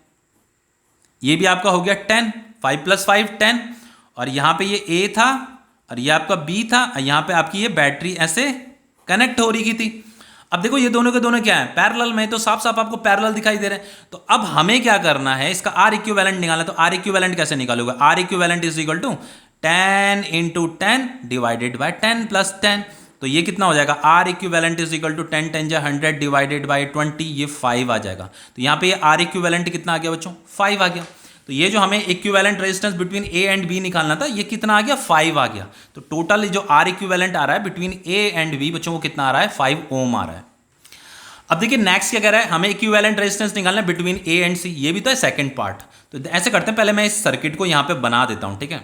ये भी आपका हो गया 10, 5 प्लस 5 10, और यहां पे ये A था, और ये आपका B था, और यहां पे आपकी ये बैटरी ऐसे कनेक्ट हो रही थी। अब देखो ये दोनों के दोनों क्या है, पैरेलल में, तो साफ साफ आपको पैरेलल दिखाई दे रहे हैं। तो अब हमें क्या करना है, इसका R इक्विवेलेंट निकालना है। तो R इक्विवेलेंट कैसे निकालोगे, R equivalent is equal to 10 into 10 divided by 10 plus 10। तो ये कितना हो जाएगा, R equivalent is equal to 10 10 100 divided by 20, ये 5 आ जाएगा। तो यहाँ पे ये R इक्विवेलेंट कितना आ गया बच्चों, 5 आ गया। तो ये जो हमें equivalent resistance between A and B निकालना था, ये कितना आ गया, 5 आ गया। तो टोटल जो R इक्विवेलेंट आ रहा है बिटवीन A एंड B बच्चों, वो कितना आ रहा है, 5 ओम आ रहा है। अब देखिए नेक्स्ट क्या कह रहा है, हमें इक्विवेलेंट रेजिस्टेंस निकालना है बिटवीन ए एंड सी। ये भी तो है सेकंड पार्ट। तो ऐसे करते हैं, पहले मैं इस सर्किट को यहाँ पे बना देता हूँ, ठीक है।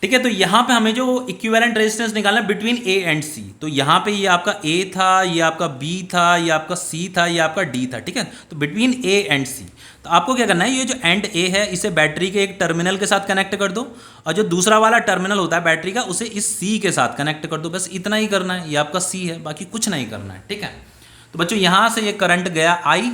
ठीक है, तो यहाँ पे हमें जो इक्विवेलेंट रेजिस्टेंस निकालना है बिटवीन ए एंड सी। तो यहाँ पे ये आपका ए था, ये आपका बी था, ये आपका सी था, ये आपका डी था, ठीक है। तो बिटवीन ए एंड सी तो आपको क्या करना है, ये जो एंड ए है इसे बैटरी के एक टर्मिनल के साथ कनेक्ट कर दो, और जो दूसरा वाला टर्मिनल होता है बैटरी का उसे इस सी के साथ कनेक्ट कर दो। बस इतना ही करना है, ये आपका सी है, बाकी कुछ नहीं करना है, ठीक है। तो बच्चों यहाँ से ये करंट गया आई,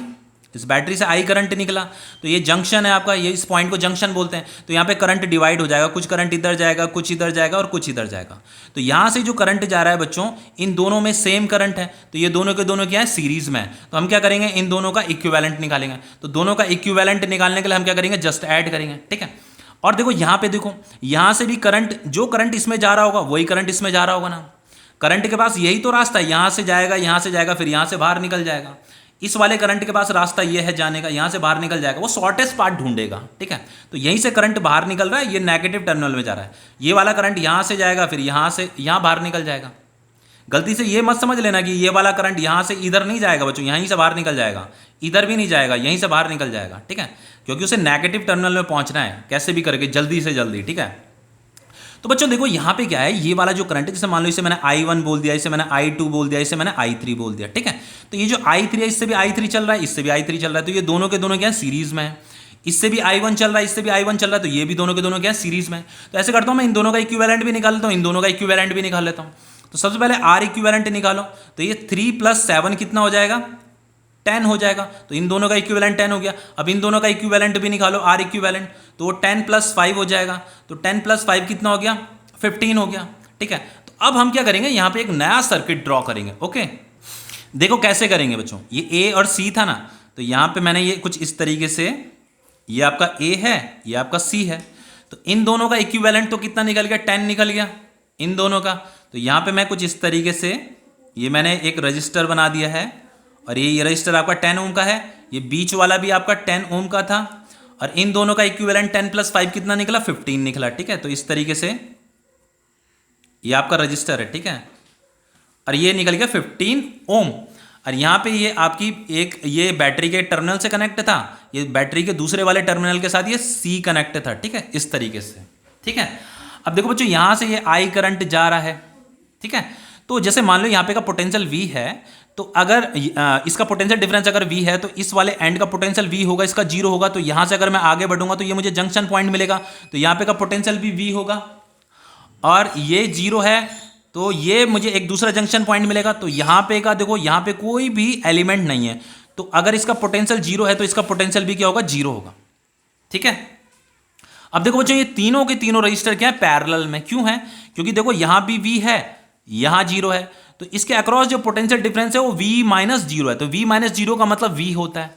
इस बैटरी से आई करंट निकला, तो ये जंक्शन है आपका, ये इस पॉइंट को जंक्शन बोलते हैं। तो यहाँ पे करंट डिवाइड हो जाएगा, कुछ करंट इधर जाएगा, कुछ इधर जाएगा और कुछ इधर जाएगा। तो यहाँ से जो करंट जा रहा है बच्चों, इन दोनों में सेम करंट है, तो ये दोनों के दोनों क्या है, सीरीज में है। तो हम क्या करेंगे, इन दोनों का इक्विवेलेंट निकालेंगे। तो दोनों का इक्विवेलेंट निकालने के लिए हम क्या करेंगे, जस्ट ऐड करेंगे, ठीक है। और देखो यहाँ पे देखो, यहाँ से भी करंट, जो करंट इसमें जा रहा होगा वही करंट इसमें जा रहा होगा ना। करंट के पास यही तो रास्ता है, यहाँ से जाएगा, यहाँ से जाएगा, फिर यहाँ से बाहर निकल जाएगा। इस वाले करंट के पास रास्ता ये है जाने का, यहाँ से बाहर निकल जाएगा, वो शॉर्टेस्ट पार्ट ढूंढेगा, ठीक है। तो यहीं से करंट बाहर निकल रहा है, ये नेगेटिव टर्मिनल में जा रहा है। ये वाला करंट यहाँ से जाएगा, फिर यहाँ से यहाँ बाहर निकल जाएगा। गलती से ये मत समझ लेना कि ये वाला करंट यहाँ से इधर नहीं जाएगा बच्चों, यहीं से बाहर निकल जाएगा, इधर भी नहीं जाएगा, यहीं से बाहर निकल जाएगा, ठीक है। क्योंकि उसे नेगेटिव टर्मिनल में पहुँचना है, कैसे भी करके जल्दी से जल्दी, ठीक है। तो बच्चों देखो यहाँ पे क्या है, ये वाला जो करंट है, जैसे मान लो इसे मैंने I1 बोल दिया, इसे मैंने I2 बोल दिया, इसे मैंने I3 बोल दिया, ठीक है। तो ये जो I3 है, इससे भी I3 चल रहा है, इससे भी I3 चल रहा है, तो ये दोनों के दोनों क्या है, सीरीज में है। इससे भी I1 चल रहा है, इससे भी I1 चल रहा है, तो ये भी दोनों के दोनों क्या है, सीरीज में है। तो ऐसे करता हूँ मैं, इन दोनों का इक्विवेलेंट भी निकाल लेता हूँ, इन दोनों का इक्विवेलेंट भी निकाल लेता हूँ। तो सबसे पहले R इक्विवेलेंट निकालो, तो ये 3 + 7 कितना हो जाएगा, 10 हो जाएगा। तो इन दोनों का इक्विवेलेंट 10 हो गया। अब इन दोनों का इक्विवेलेंट भी निकालो, R इक्विवेलेंट, तो वो 10 + 5 हो जाएगा। तो 10 + 5 कितना हो गया, 15 हो गया, ठीक है। तो अब हम क्या करेंगे, यहाँ पे एक नया सर्किट ड्रॉ करेंगे, ओके। देखो कैसे करेंगे बच्चों, ये ए और सी था ना, तो यहाँ पे मैंने ये कुछ इस तरीके से, ये आपका ए है, ये आपका सी है, तो इन दोनों का इक्विवेलेंट तो कितना निकल गया, 10 निकल गया इन दोनों का। तो यहाँ पे मैं कुछ इस तरीके से, ये मैंने एक रजिस्टर बना दिया है, और ये रजिस्टर आपका 10 ओम का है, ये बीच वाला भी आपका 10 ओम का था, और इन दोनों का इक्विवेलेंट 10 + 5 कितना निकला, 15 निकला, ठीक है। तो इस तरीके से ये आपका रजिस्टर है, ठीक है, और ये निकल गया 15 ओम। और यहाँ पे ये आपकी एक, ये बैटरी के टर्मिनल से कनेक्ट था, ये बैटरी के दूसरे वाले टर्मिनल के साथ ये सी कनेक्ट था, ठीक है, इस तरीके से, ठीक है। अब देखो बच्चों, यहाँ से ये आई करंट जा रहा है, ठीक है। तो जैसे मान लो यहाँ पे का पोटेंशियल वी है, तो अगर इसका पोटेंशियल डिफरेंस अगर वी है, तो इस वाले एंड का पोटेंशियल वी होगा, इसका 0 होगा। तो यहाँ से अगर मैं आगे बढ़ूंगा तो ये मुझे जंक्शन पॉइंट मिलेगा, तो यहाँ पे का पोटेंशियल भी वी होगा, और ये 0 है, तो ये मुझे एक दूसरा जंक्शन पॉइंट मिलेगा। तो यहाँ पे का देखो, यहाँ पे कोई भी एलिमेंट नहीं है, तो अगर इसका पोटेंशियल 0 है तो इसका पोटेंशियल भी क्या होगा, 0 होगा, ठीक है। अब देखो बच्चों, ये तीनों के तीनों रजिस्टर क्या है, पैरेलल में। क्यों है, क्योंकि देखो यहाँ भी V है, यहाँ 0 है, तो इसके अक्रॉस जो पोटेंशियल डिफरेंस है वो V - 0 है, तो V - 0 का मतलब V होता है।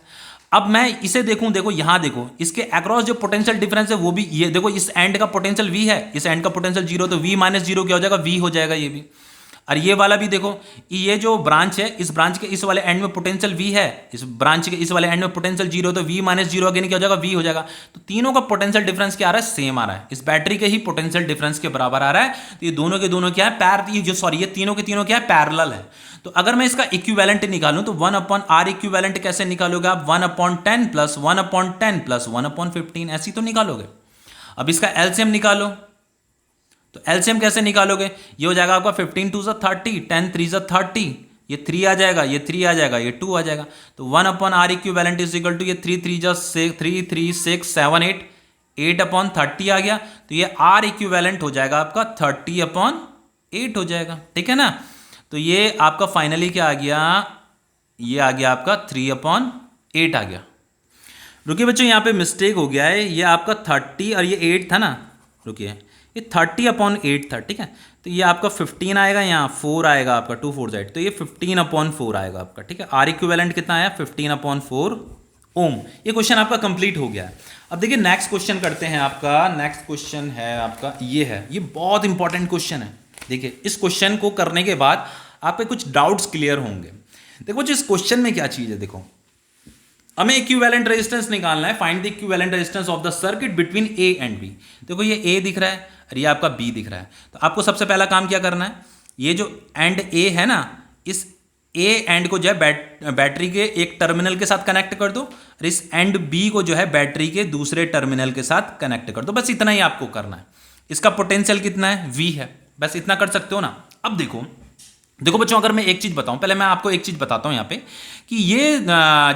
अब मैं इसे देखूं, देखो यहाँ देखो, इसके अक्रॉस जो पोटेंशियल डिफरेंस है वो भी, ये देखो इस एंड का पोटेंशियल V है, इस एंड का पोटेंशियल 0, तो V - 0 क्या हो जाएगा, V हो जाएगा ये भी। और ये वाला भी देखो, ये जो ब्रांच है, इस ब्रांच के इस वाले एंड में पोटेंशियल V है, इस ब्रांच के इस वाले एंड में पोटेंशियल 0, तो V - 0 अगेन क्या हो जाएगा, V हो जाएगा। तो तीनों का पोटेंशियल डिफरेंस क्या आ रहा है, सेम आ रहा है, इस बैटरी के ही पोटेंशियल डिफरेंस के बराबर आ रहा है। तो ये दोनों के दोनों क्या है, ये तीनों के तीनों क्या है, पैरेलल है। तो अगर मैं इसका इक्विवेलेंट निकालूं, तो 1/R इक्विवेलेंट कैसे निकालोगे आप, 1/10 + 1/10 + 1/15 ऐसी तो निकालोगे। अब इसका एलसीएम निकालो, तो एलसीएम कैसे निकालोगे, ये हो जाएगा आपका 15 × 2 = 30, 10 × 3 = 30, ये 3 आ जाएगा, ये 3 आ जाएगा, ये 2 आ जाएगा। तो 1/R equivalent is equal to, ये 3 3 6 7 8 8/30 आ गया। तो ये R इक्विवेलेंट हो जाएगा आपका 30/8 हो जाएगा, ठीक है ना। तो ये आपका फाइनली क्या आ गया, ये आ गया आपका 3/8 आ गया। रुकिए बच्चों, यहाँ पे मिस्टेक हो गया है, ये आपका 30 और ये 8 था ना, रुकिए, ये 30/8 था, ठीक है। तो ये आपका 15 आएगा, यहाँ 4 आएगा आपका, 2 4 8, तो ये 15/4 आएगा आपका, ठीक है। R इक्विवेलेंट कितना आया, 15/4 ओम। ये क्वेश्चन आपका कंप्लीट हो गया है। अब देखिए नेक्स्ट क्वेश्चन करते हैं, आपका नेक्स्ट क्वेश्चन है आपका ये है, ये बहुत इंपॉर्टेंट क्वेश्चन है। देखिए इस क्वेश्चन को करने के बाद आपके कुछ डाउट्स क्लियर होंगे। देखो जो इस क्वेश्चन में क्या चीज है, देखो हमें इक्विवेलेंट रेजिस्टेंस निकालना है, find the equivalent resistance of the circuit between A and B। देखो ये A दिख रहा है और ये आपका B दिख रहा है, तो आपको सबसे पहला काम क्या करना है, ये जो एंड A है ना, इस ए एंड को जो है बैटरी के एक टर्मिनल के साथ कनेक्ट कर दो और इस एंड बी को जो है बैटरी के दूसरे टर्मिनल के साथ कनेक्ट कर दो। बस इतना ही आपको करना है। इसका पोटेंशियल कितना है, V है, बस इतना कर सकते हो ना। अब देखो बच्चों, अगर मैं एक चीज बताऊं, पहले मैं आपको एक चीज बताता हूं यहाँ पे कि ये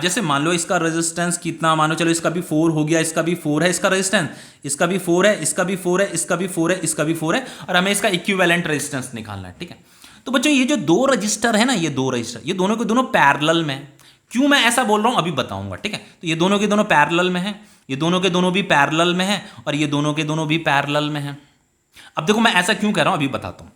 जैसे मान लो इसका रेजिस्टेंस कितना, मानो चलो इसका भी 4 हो गया, इसका भी 4 है इसका रेजिस्टेंस, इसका भी 4 है, इसका भी 4 है, इसका भी 4 है, इसका भी 4 है, और हमें इसका इक्विवेलेंट रेजिस्टेंस निकालना है। ठीक है, तो बच्चों ये जो दो रजिस्टर है ना, ये दो रजिस्टर, ये दोनों के दोनों पैरेलल में है। क्यों मैं ऐसा बोल रहा हूं अभी बताऊंगा। ठीक है, तो ये दोनों के दोनों पैरेलल में है, ये दोनों के दोनों भी पैरेलल में है, और ये दोनों के दोनों भी पैरेलल में है। अब देखो मैं ऐसा क्यों कह रहा हूं, अभी बताता हूं।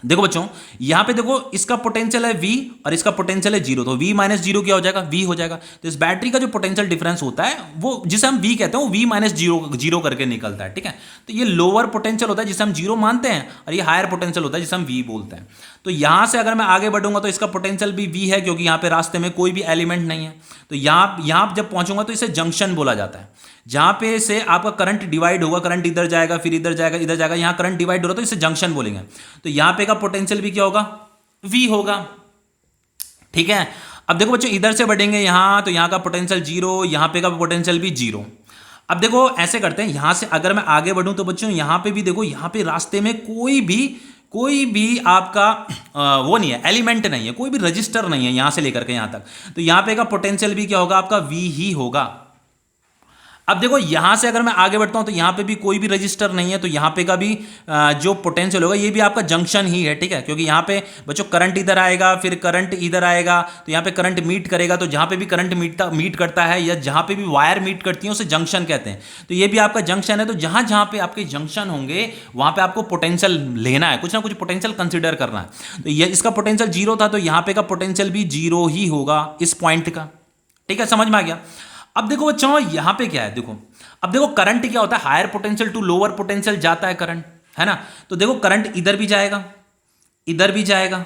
देखो बच्चों, यहां पे देखो इसका पोटेंशियल है V और इसका पोटेंशियल है 0, तो V माइनस 0 क्या हो जाएगा, V हो जाएगा। तो इस बैटरी का जो पोटेंशियल डिफरेंस होता है वो जिसे हम V कहते हैं, वो V माइनस 0 करके निकलता है। ठीक है, तो ये लोअर पोटेंशियल होता है जिसे हम 0 मानते हैं, और ये हायर पोटेंशियल होता है जिसे हम V बोलते हैं। तो यहां से अगर मैं आगे बढ़ूंगा तो इसका पोटेंशियल भी V है, क्योंकि यहां पे रास्ते में कोई भी एलिमेंट नहीं है। तो यहां जब पहुंचूंगा तो इसे जंक्शन बोला जाता है, जहां पे से आपका करंट डिवाइड होगा, करंट इधर जाएगा फिर इधर जाएगा इधर जाएगा, यहां करंट डिवाइड हो रहा है तो इसे जंक्शन बोलेंगे। तो यहां पे का पोटेंशियल भी क्या होगा, V होगा। ठीक है, अब देखो बच्चों इधर से बढ़ेंगे यहां, तो यहां का पोटेंशियल 0, यहां पे का पोटेंशियल भी 0। अब देखो ऐसे करते हैं, यहां से अगर मैं आगे बढ़ूं तो बच्चों यहां पे भी देखो, यहां पे रास्ते में कोई भी आपका वो नहीं है, एलिमेंट नहीं है, कोई भी रजिस्टर नहीं है यहां से लेकर के यहां तक। तो यहां पे का पोटेंशियल भी क्या होगा, आपका V ही होगा। अब देखो यहां से अगर मैं आगे बढ़ता हूं तो यहां पे भी कोई भी रजिस्टर नहीं है, तो यहां पे का भी जो पोटेंशियल होगा ये भी आपका जंक्शन ही है। ठीक है, क्योंकि यहां पे बच्चों करंट इधर आएगा फिर करंट इधर आएगा, तो यहां पे करंट मीट करेगा, तो जहां पे भी करंट मीट करता है या जहां पे भी वायर मीट करती है उसे जंक्शन कहते हैं। तो ये भी आपका जंक्शन है। तो जहां जहां पे आपके जंक्शन होंगे वहां पे आपको पोटेंशियल लेना है, कुछ ना कुछ पोटेंशियल कंसिडर करना है। तो ये इसका पोटेंशियल 0 था, तो यहां पे का पोटेंशियल भी 0 ही होगा इस पॉइंट का। ठीक है, समझ में आ गया। अब देखो बच्चों यहां पे क्या है, देखो अब देखो करंट क्या होता है, higher potential to lower potential जाता है करंट, है ना। तो देखो करंट इधर भी जाएगा, इधर भी जाएगा,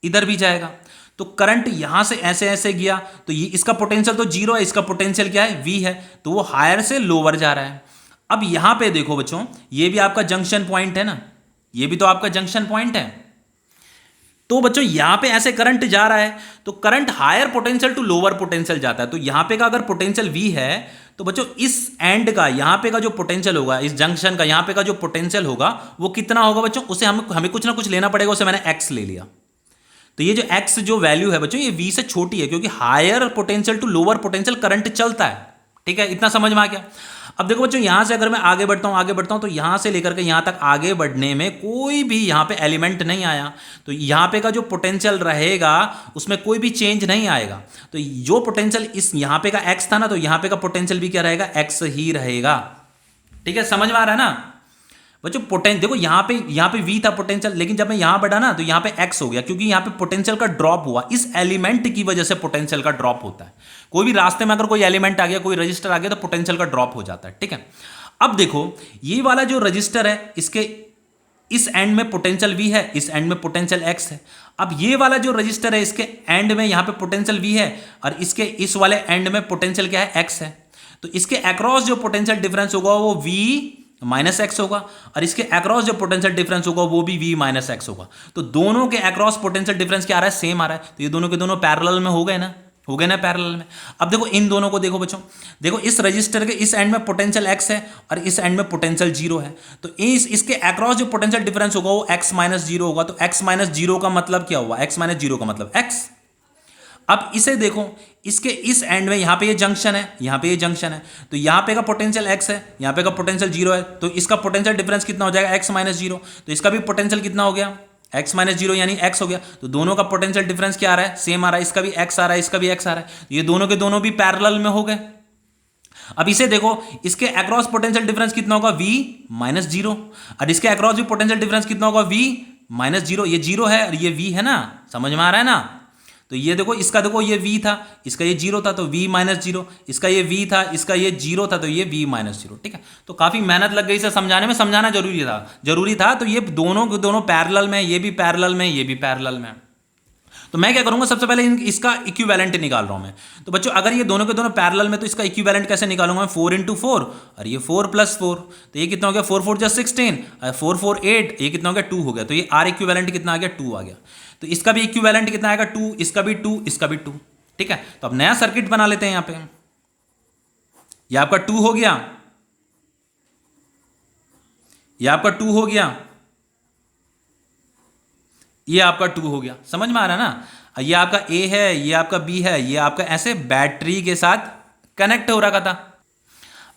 इधर भी जाएगा। तो करंट यहां से ऐसे ऐसे गया, तो ये इसका पोटेंशियल तो 0 है, इसका पोटेंशियल क्या है, V है, तो वो हायर से लोअर जा रहा है। अब यहां पे देखो बच्चों, ये भी आपका जंक्शन पॉइंट है ना, ये भी तो आपका जंक्शन पॉइंट है। तो बच्चों यहां पे ऐसे करंट जा रहा है, तो current higher potential to lower potential जाता है। तो यहां पे का अगर पोटेंशियल V है, तो बच्चों इस एंड का यहां पे का जो पोटेंशियल होगा, इस जंक्शन का यहां पे का जो पोटेंशियल होगा वो कितना होगा बच्चों, उसे हमें कुछ ना कुछ लेना पड़ेगा, उसे मैंने x ले लिया। तो ये जो x जो वैल्यू है बच्चों, ये V से छोटी है, क्योंकि higher potential to lower potential current चलता है। ठीक है, इतना समझ में आ गया। अब देखो बच्चों यहां से अगर मैं आगे बढ़ता हूं तो यहां से लेकर के यहां तक आगे बढ़ने में कोई भी यहां पे एलिमेंट नहीं आया, तो यहां पे का जो पोटेंशियल रहेगा उसमें कोई भी चेंज नहीं आएगा। तो जो पोटेंशियल इस यहां पे का x था ना, तो यहां पे का पोटेंशियल भी क्या रहेगा, x ही रहेगा। ठीक है, समझ में आ रहा है ना बच्चों। देखो यहां पे V था पोटेंशियल, लेकिन जब मैं यहां बढ़ा ना तो यहां पे x हो गया, क्योंकि यहां पे पोटेंशियल का ड्रॉप हुआ। इस एलिमेंट की वजह से पोटेंशियल का ड्रॉप होता है। कोई भी रास्ते में अगर कोई एलिमेंट आ गया, कोई रजिस्टर आ गया, तो पोटेंशियल का ड्रॉप हो जाता है। ठीक है, अब देखो ये वाला जो रजिस्टर है, इसके इस एंड में पोटेंशियल V है, इस एंड में पोटेंशियल x है। अब ये वाला जो रजिस्टर है, इसके एंड में यहां पे पोटेंशियल V है, और इसके इस वाले एंड में पोटेंशियल क्या है, x है। तो इसके अक्रॉस जो पोटेंशियल डिफरेंस होगा वो V माइनस एक्स होगा, और इसके अक्रॉस जो पोटेंशियल डिफरेंस होगा वो भी V माइनस एक्स होगा। तो दोनों के अक्रॉस पोटेंशियल डिफरेंस क्या आ रहा है, सेम आ रहा है। तो ये दोनों के दोनों पैरेलल में हो गए ना पैरेलल में। अब देखो इन दोनों को देखो बच्चों, देखो इस रजिस्टर के इस एंड में पोटेंशियल x है और इस एंड में पोटेंशियल 0 है। तो इसके अक्रॉस जो पोटेंशियल डिफरेंस होगा वो x माइनस 0 होगा। तो x माइनस 0 का मतलब क्या हुआ, x माइनस 0 का मतलब x। अब इसे देखो, इसके इस एंड में यहां पे ये जंक्शन है, यहां पे ये जंक्शन है, तो यहां पे का पोटेंशियल x है, यहां पे का पोटेंशियल 0 है। तो इसका पोटेंशियल डिफरेंस कितना हो जाएगा, x माइनस 0। तो इसका भी पोटेंशियल कितना हो गया, x माइनस 0 यानी x हो गया। तो दोनों का पोटेंशियल डिफरेंस क्या आ रहा है, सेम आ रहा है। इसका भी x आ रहा है, इसका भी x आ रहा है। ये दोनों के दोनों भी पैरेलल में हो गए। अब इसे देखो, इसके अक्रॉस पोटेंशियल डिफरेंस कितना होगा, v माइनस 0, और इसके अक्रॉस भी पोटेंशियल डिफरेंस कितना होगा, v माइनस 0। ये 0 है और ये v है ना, समझ में आ रहा है ना। तो ये देखो, इसका देखो ये v था, इसका ये 0 था, तो v माइनस 0। इसका ये v था, इसका ये 0 था, तो ये v माइनस 0। ठीक है, तो काफी मेहनत लग गई इसे समझाने में, समझाना जरूरी था। तो ये दोनों के दोनों पैरेलल में, ये भी पैरेलल में, ये भी पैरेलल में। तो मैं क्या करूंगा, सबसे पहले इसका इक्विवेलेंट निकाल रहा हूं मैं। तो बच्चों अगर ये दोनों के दोनों पैरेलल में, तो इसका इक्विवेलेंट कैसे निकालूंगा मैं, 4 × 4, और ये 4 + 4, तो ये कितना हो गया, 4 × 4 = 16, 4 × 4 = 8, ये कितना हो गया, 2 हो गया। तो ये R इक्विवेलेंट कितना आ गया, 2 आ गया। तो इसका भी इक्विवेलेंट कितना आएगा 2, इसका भी 2, इसका भी 2। ठीक है, तो अब नया सर्किट बना लेते हैं यहां पे। ये आपका 2 हो गया, ये आपका 2 हो गया, ये आपका 2 हो गया। समझ में आ रहा है ना? ये आपका A है, ये आपका B है, ये आपका ऐसे बैटरी के साथ कनेक्ट हो रखा था।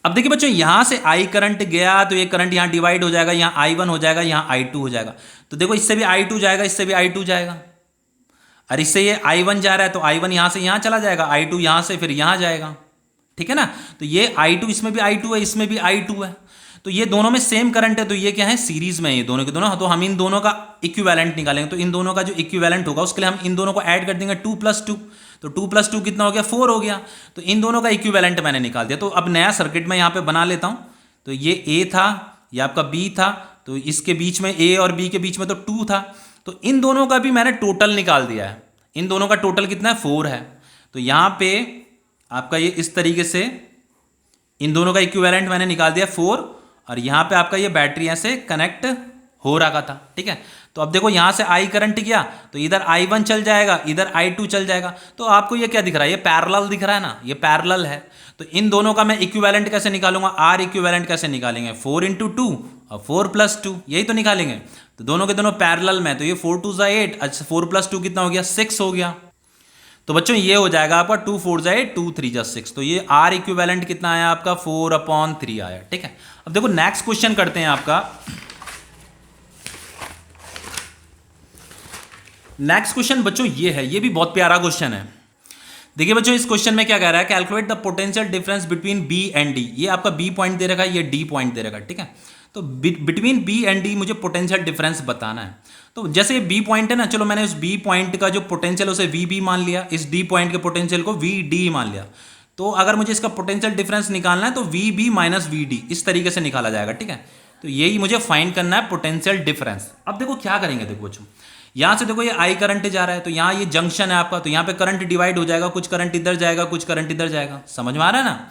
अब देखिए बच्चों, यहां से I करंट गया तो ये करंट यहां डिवाइड हो जाएगा, यहां I1 हो जाएगा, यहां I2 हो जाएगा। तो देखो इससे भी I2 जाएगा, इससे भी I2 जाएगा, और इससे ये I1 जा रहा है तो I1 यहां से यहां चला जाएगा, I2 यहां से फिर यहां जाएगा। ठीक है ना? तो ये I2 इसमें भी I2 है, इसमें भी I2 है, तो ये दोनों में सेम करंट है, तो ये क्या है, सीरीज में, ये दोनों के दोनों। तो हम इन दोनों का इक्विवेलेंट निकालेंगे, तो इन दोनों का जो इक्विवेलेंट होगा उसके लिए हम इन दोनों को ऐड कर देंगे 2 + 2। तो 2 + 2 कितना हो गया, 4 हो गया। तो इन दोनों का इक्विवेलेंट मैंने निकाल दिया। तो अब नया सर्किट मैं यहाँ पे बना लेता हूँ। तो ये A था, ये आपका B था, तो इसके बीच में A और B के बीच में तो 2 था, तो इन दोनों का भी मैंने टोटल निकाल दिया है। इन दोनों का टोटल कितना है, 4 है। तो यहाँ पे आपका ये इस तरीके से इन दोनों का इक्विवेलेंट मैंने निकाल दिया 4, और यहाँ पे आपका ये बैटरी ऐसे कनेक्ट हो रखा था। ठीक है, तो अब देखो यहाँ से I करंट गया तो इधर I1 चल जाएगा, इधर I2 चल जाएगा। तो आपको ये क्या दिख रहा है, ये पैरेलल दिख रहा है ना, ये पैरेलल है। तो इन दोनों का मैं इक्विवेलेंट कैसे निकालूंगा, R इक्विवेलेंट कैसे निकालेंगे, 4 × 2 और 4 + 2, यही तो निकालेंगे। तो दोनों के दोनों पैरेलल में, तो ये 4 × 2 = 8, अच्छा 4 + 2 कितना हो गया, 6 हो गया। तो बच्चों ये हो जाएगा आपका 2 × 4 = 8, 2 × 3 = 6। तो ये R इक्विवेलेंट कितना आया आपका, 4/3 आया। ठीक है, अब देखो नेक्स्ट क्वेश्चन करते हैं आपका। नेक्स्ट क्वेश्चन बच्चों ये है, ये भी बहुत प्यारा क्वेश्चन है। देखिए बच्चों, इस क्वेश्चन में क्या कह रहा है, calculate the potential difference between B and D। ये आपका B पॉइंट दे रखा है, ये D पॉइंट दे रखा है। ठीक है, तो बिटवीन B एंड D मुझे पोटेंशियल डिफरेंस बताना है। तो जैसे ये B पॉइंट है ना, चलो मैंने उस B पॉइंट का जो पोटेंशियल उसे VB मान लिया, इस D पॉइंट के पोटेंशियल को VD मान लिया। तो अगर मुझे इसका पोटेंशियल डिफरेंस निकालना है तो VB - VD इस तरीके से निकाला जाएगा। ठीक है, तो यही मुझे फाइंड करना है पोटेंशियल डिफरेंस। अब देखो क्या करेंगे, देखो बच्चों यहां से देखो ये I करंट जा रहा है, तो यहाँ ये जंक्शन है आपका, तो यहाँ पे करंट डिवाइड हो जाएगा, कुछ करंट इधर जाएगा, कुछ करंट इधर जाएगा। समझ में आ रहा है ना?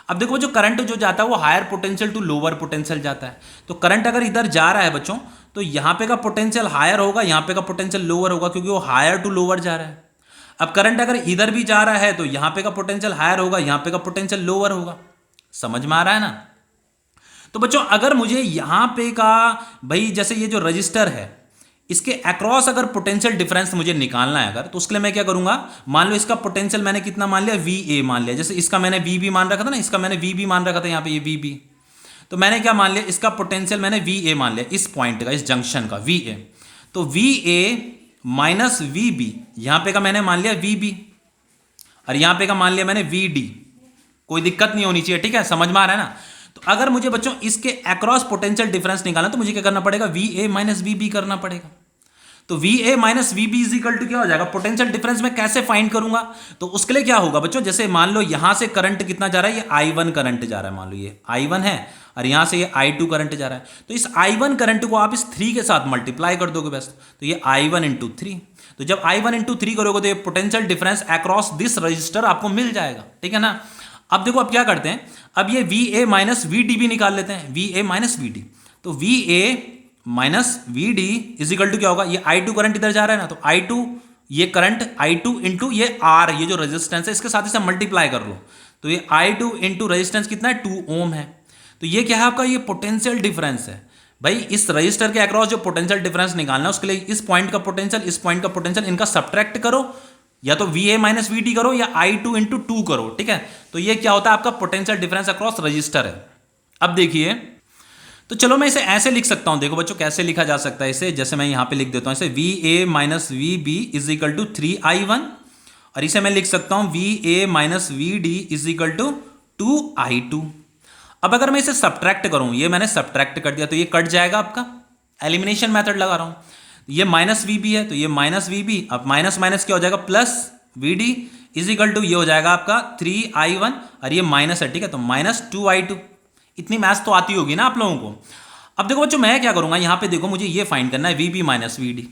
अब देखो जो करंट जो जाता है वो higher potential to lower potential जाता है। तो करंट अगर इधर जा रहा है बच्चों, तो यहाँ पे का पोटेंशियल हायर होगा, यहाँ पे का पोटेंशियल लोअर होगा, क्योंकि वो हायर टू लोअर जा रहा है। अब करंट अगर इधर भी जा रहा है तो यहाँ पे का पोटेंशियल हायर होगा, यहाँ पे का पोटेंशियल लोअर होगा। समझ में आ रहा है ना? तो बच्चों अगर मुझे यहाँ पे का भाई, जैसे ये जो रजिस्टर है इसके अक्रॉस अगर पोटेंशियल डिफरेंस मुझे निकालना है अगर, तो उसके लिए मैं क्या करूंगा, मान लो इसका पोटेंशियल मैंने कितना मान लिया, VA मान लिया। जैसे इसका मैंने VB मान रखा था ना, इसका मैंने VB मान रखा था, यहाँ पे ये VB, तो मैंने क्या मान लिया, इसका पोटेंशियल मैंने VA मान लिया, इस पॉइंट का, इस जंक्शन का VA। तो VA - VB, यहाँ पे का मैंने मान लिया VB, और यहाँ पे का मान लिया मैंने VD। कोई दिक्कत नहीं होनी चाहिए। ठीक है, समझ में आ रहा है ना? तो अगर मुझे बच्चों इसके अक्रॉस पोटेंशियल डिफरेंस निकालना तो मुझे क्या करना पड़ेगा, VA - VB करना पड़ेगा। तो VA - VB = क्या हो जाएगा, पोटेंशियल डिफरेंस में कैसे फाइंड करूंगा, तो उसके लिए क्या होगा बच्चों, जैसे मान लो यहां से करंट कितना जा रहा है, ये I1 करंट जा रहा है, मान लो ये I1 है, और यहां से ये I2 करंट जा रहा है। तो इस I1 करंट को आप इस 3 के साथ मल्टीप्लाई कर दोगे बस, तो ये I1 × 3। तो जब I1 × 3 करोगे तो ये potential difference across this register आपको मिल जाएगा। ठीक है ना? अब देखो अब क्या करते हैं, अब ये VA - VD भी निकाल लेते हैं, VA - VD। तो VA - VD = क्या होगा, ये I2 करंट इधर जा रहा है ना, तो I2, ये करंट I2 × ये R, ये जो रेजिस्टेंस है इसके साथ इसे मल्टीप्लाई कर लो, तो ये I2 × रेजिस्टेंस कितना है, 2 ओम है। तो ये क्या है आपका, ये पोटेंशियल डिफरेंस है। भाई इस रजिस्टर के अक्रॉस जो पोटेंशियल डिफरेंस निकालना है उसके लिए इस पॉइंट का पोटेंशियल, इस पॉइंट का पोटेंशियल, इनका सब्ट्रैक्ट करो, या तो VA - VD करो या I2 × 2 करो। ठीक है, तो ये क्या होता है, आपका पोटेंशियल डिफरेंस अक्रॉस रजिस्टर है। अब देखिए, तो चलो मैं इसे ऐसे लिख सकता हूं, देखो बच्चों कैसे लिखा जा सकता है इसे, जैसे मैं यहां पे लिख देता हूं इसे, VA - VB = 3I1, और इसे मैं लिख सकता हूं VA - VD = 2I2। अब अगर मैं इसे सब्ट्रैक्ट करूं, ये मैंने सब्ट्रैक्ट कर दिया तो ये कट जाएगा, आपका एलिमिनेशन मेथड लगा रहा हूं। ये -VB है तो ये -VB, अब माइनस क्या हो जाएगा, +VD = ये हो जाएगा आपका 3I1, और ये माइनस है। ठीक है, तो -2I2। इतनी मैथ्स तो आती होगी ना आप लोगों को। अब देखो बच्चों मैं क्या करूंगा, यहाँ पे देखो मुझे ये फाइंड करना है VB - VD।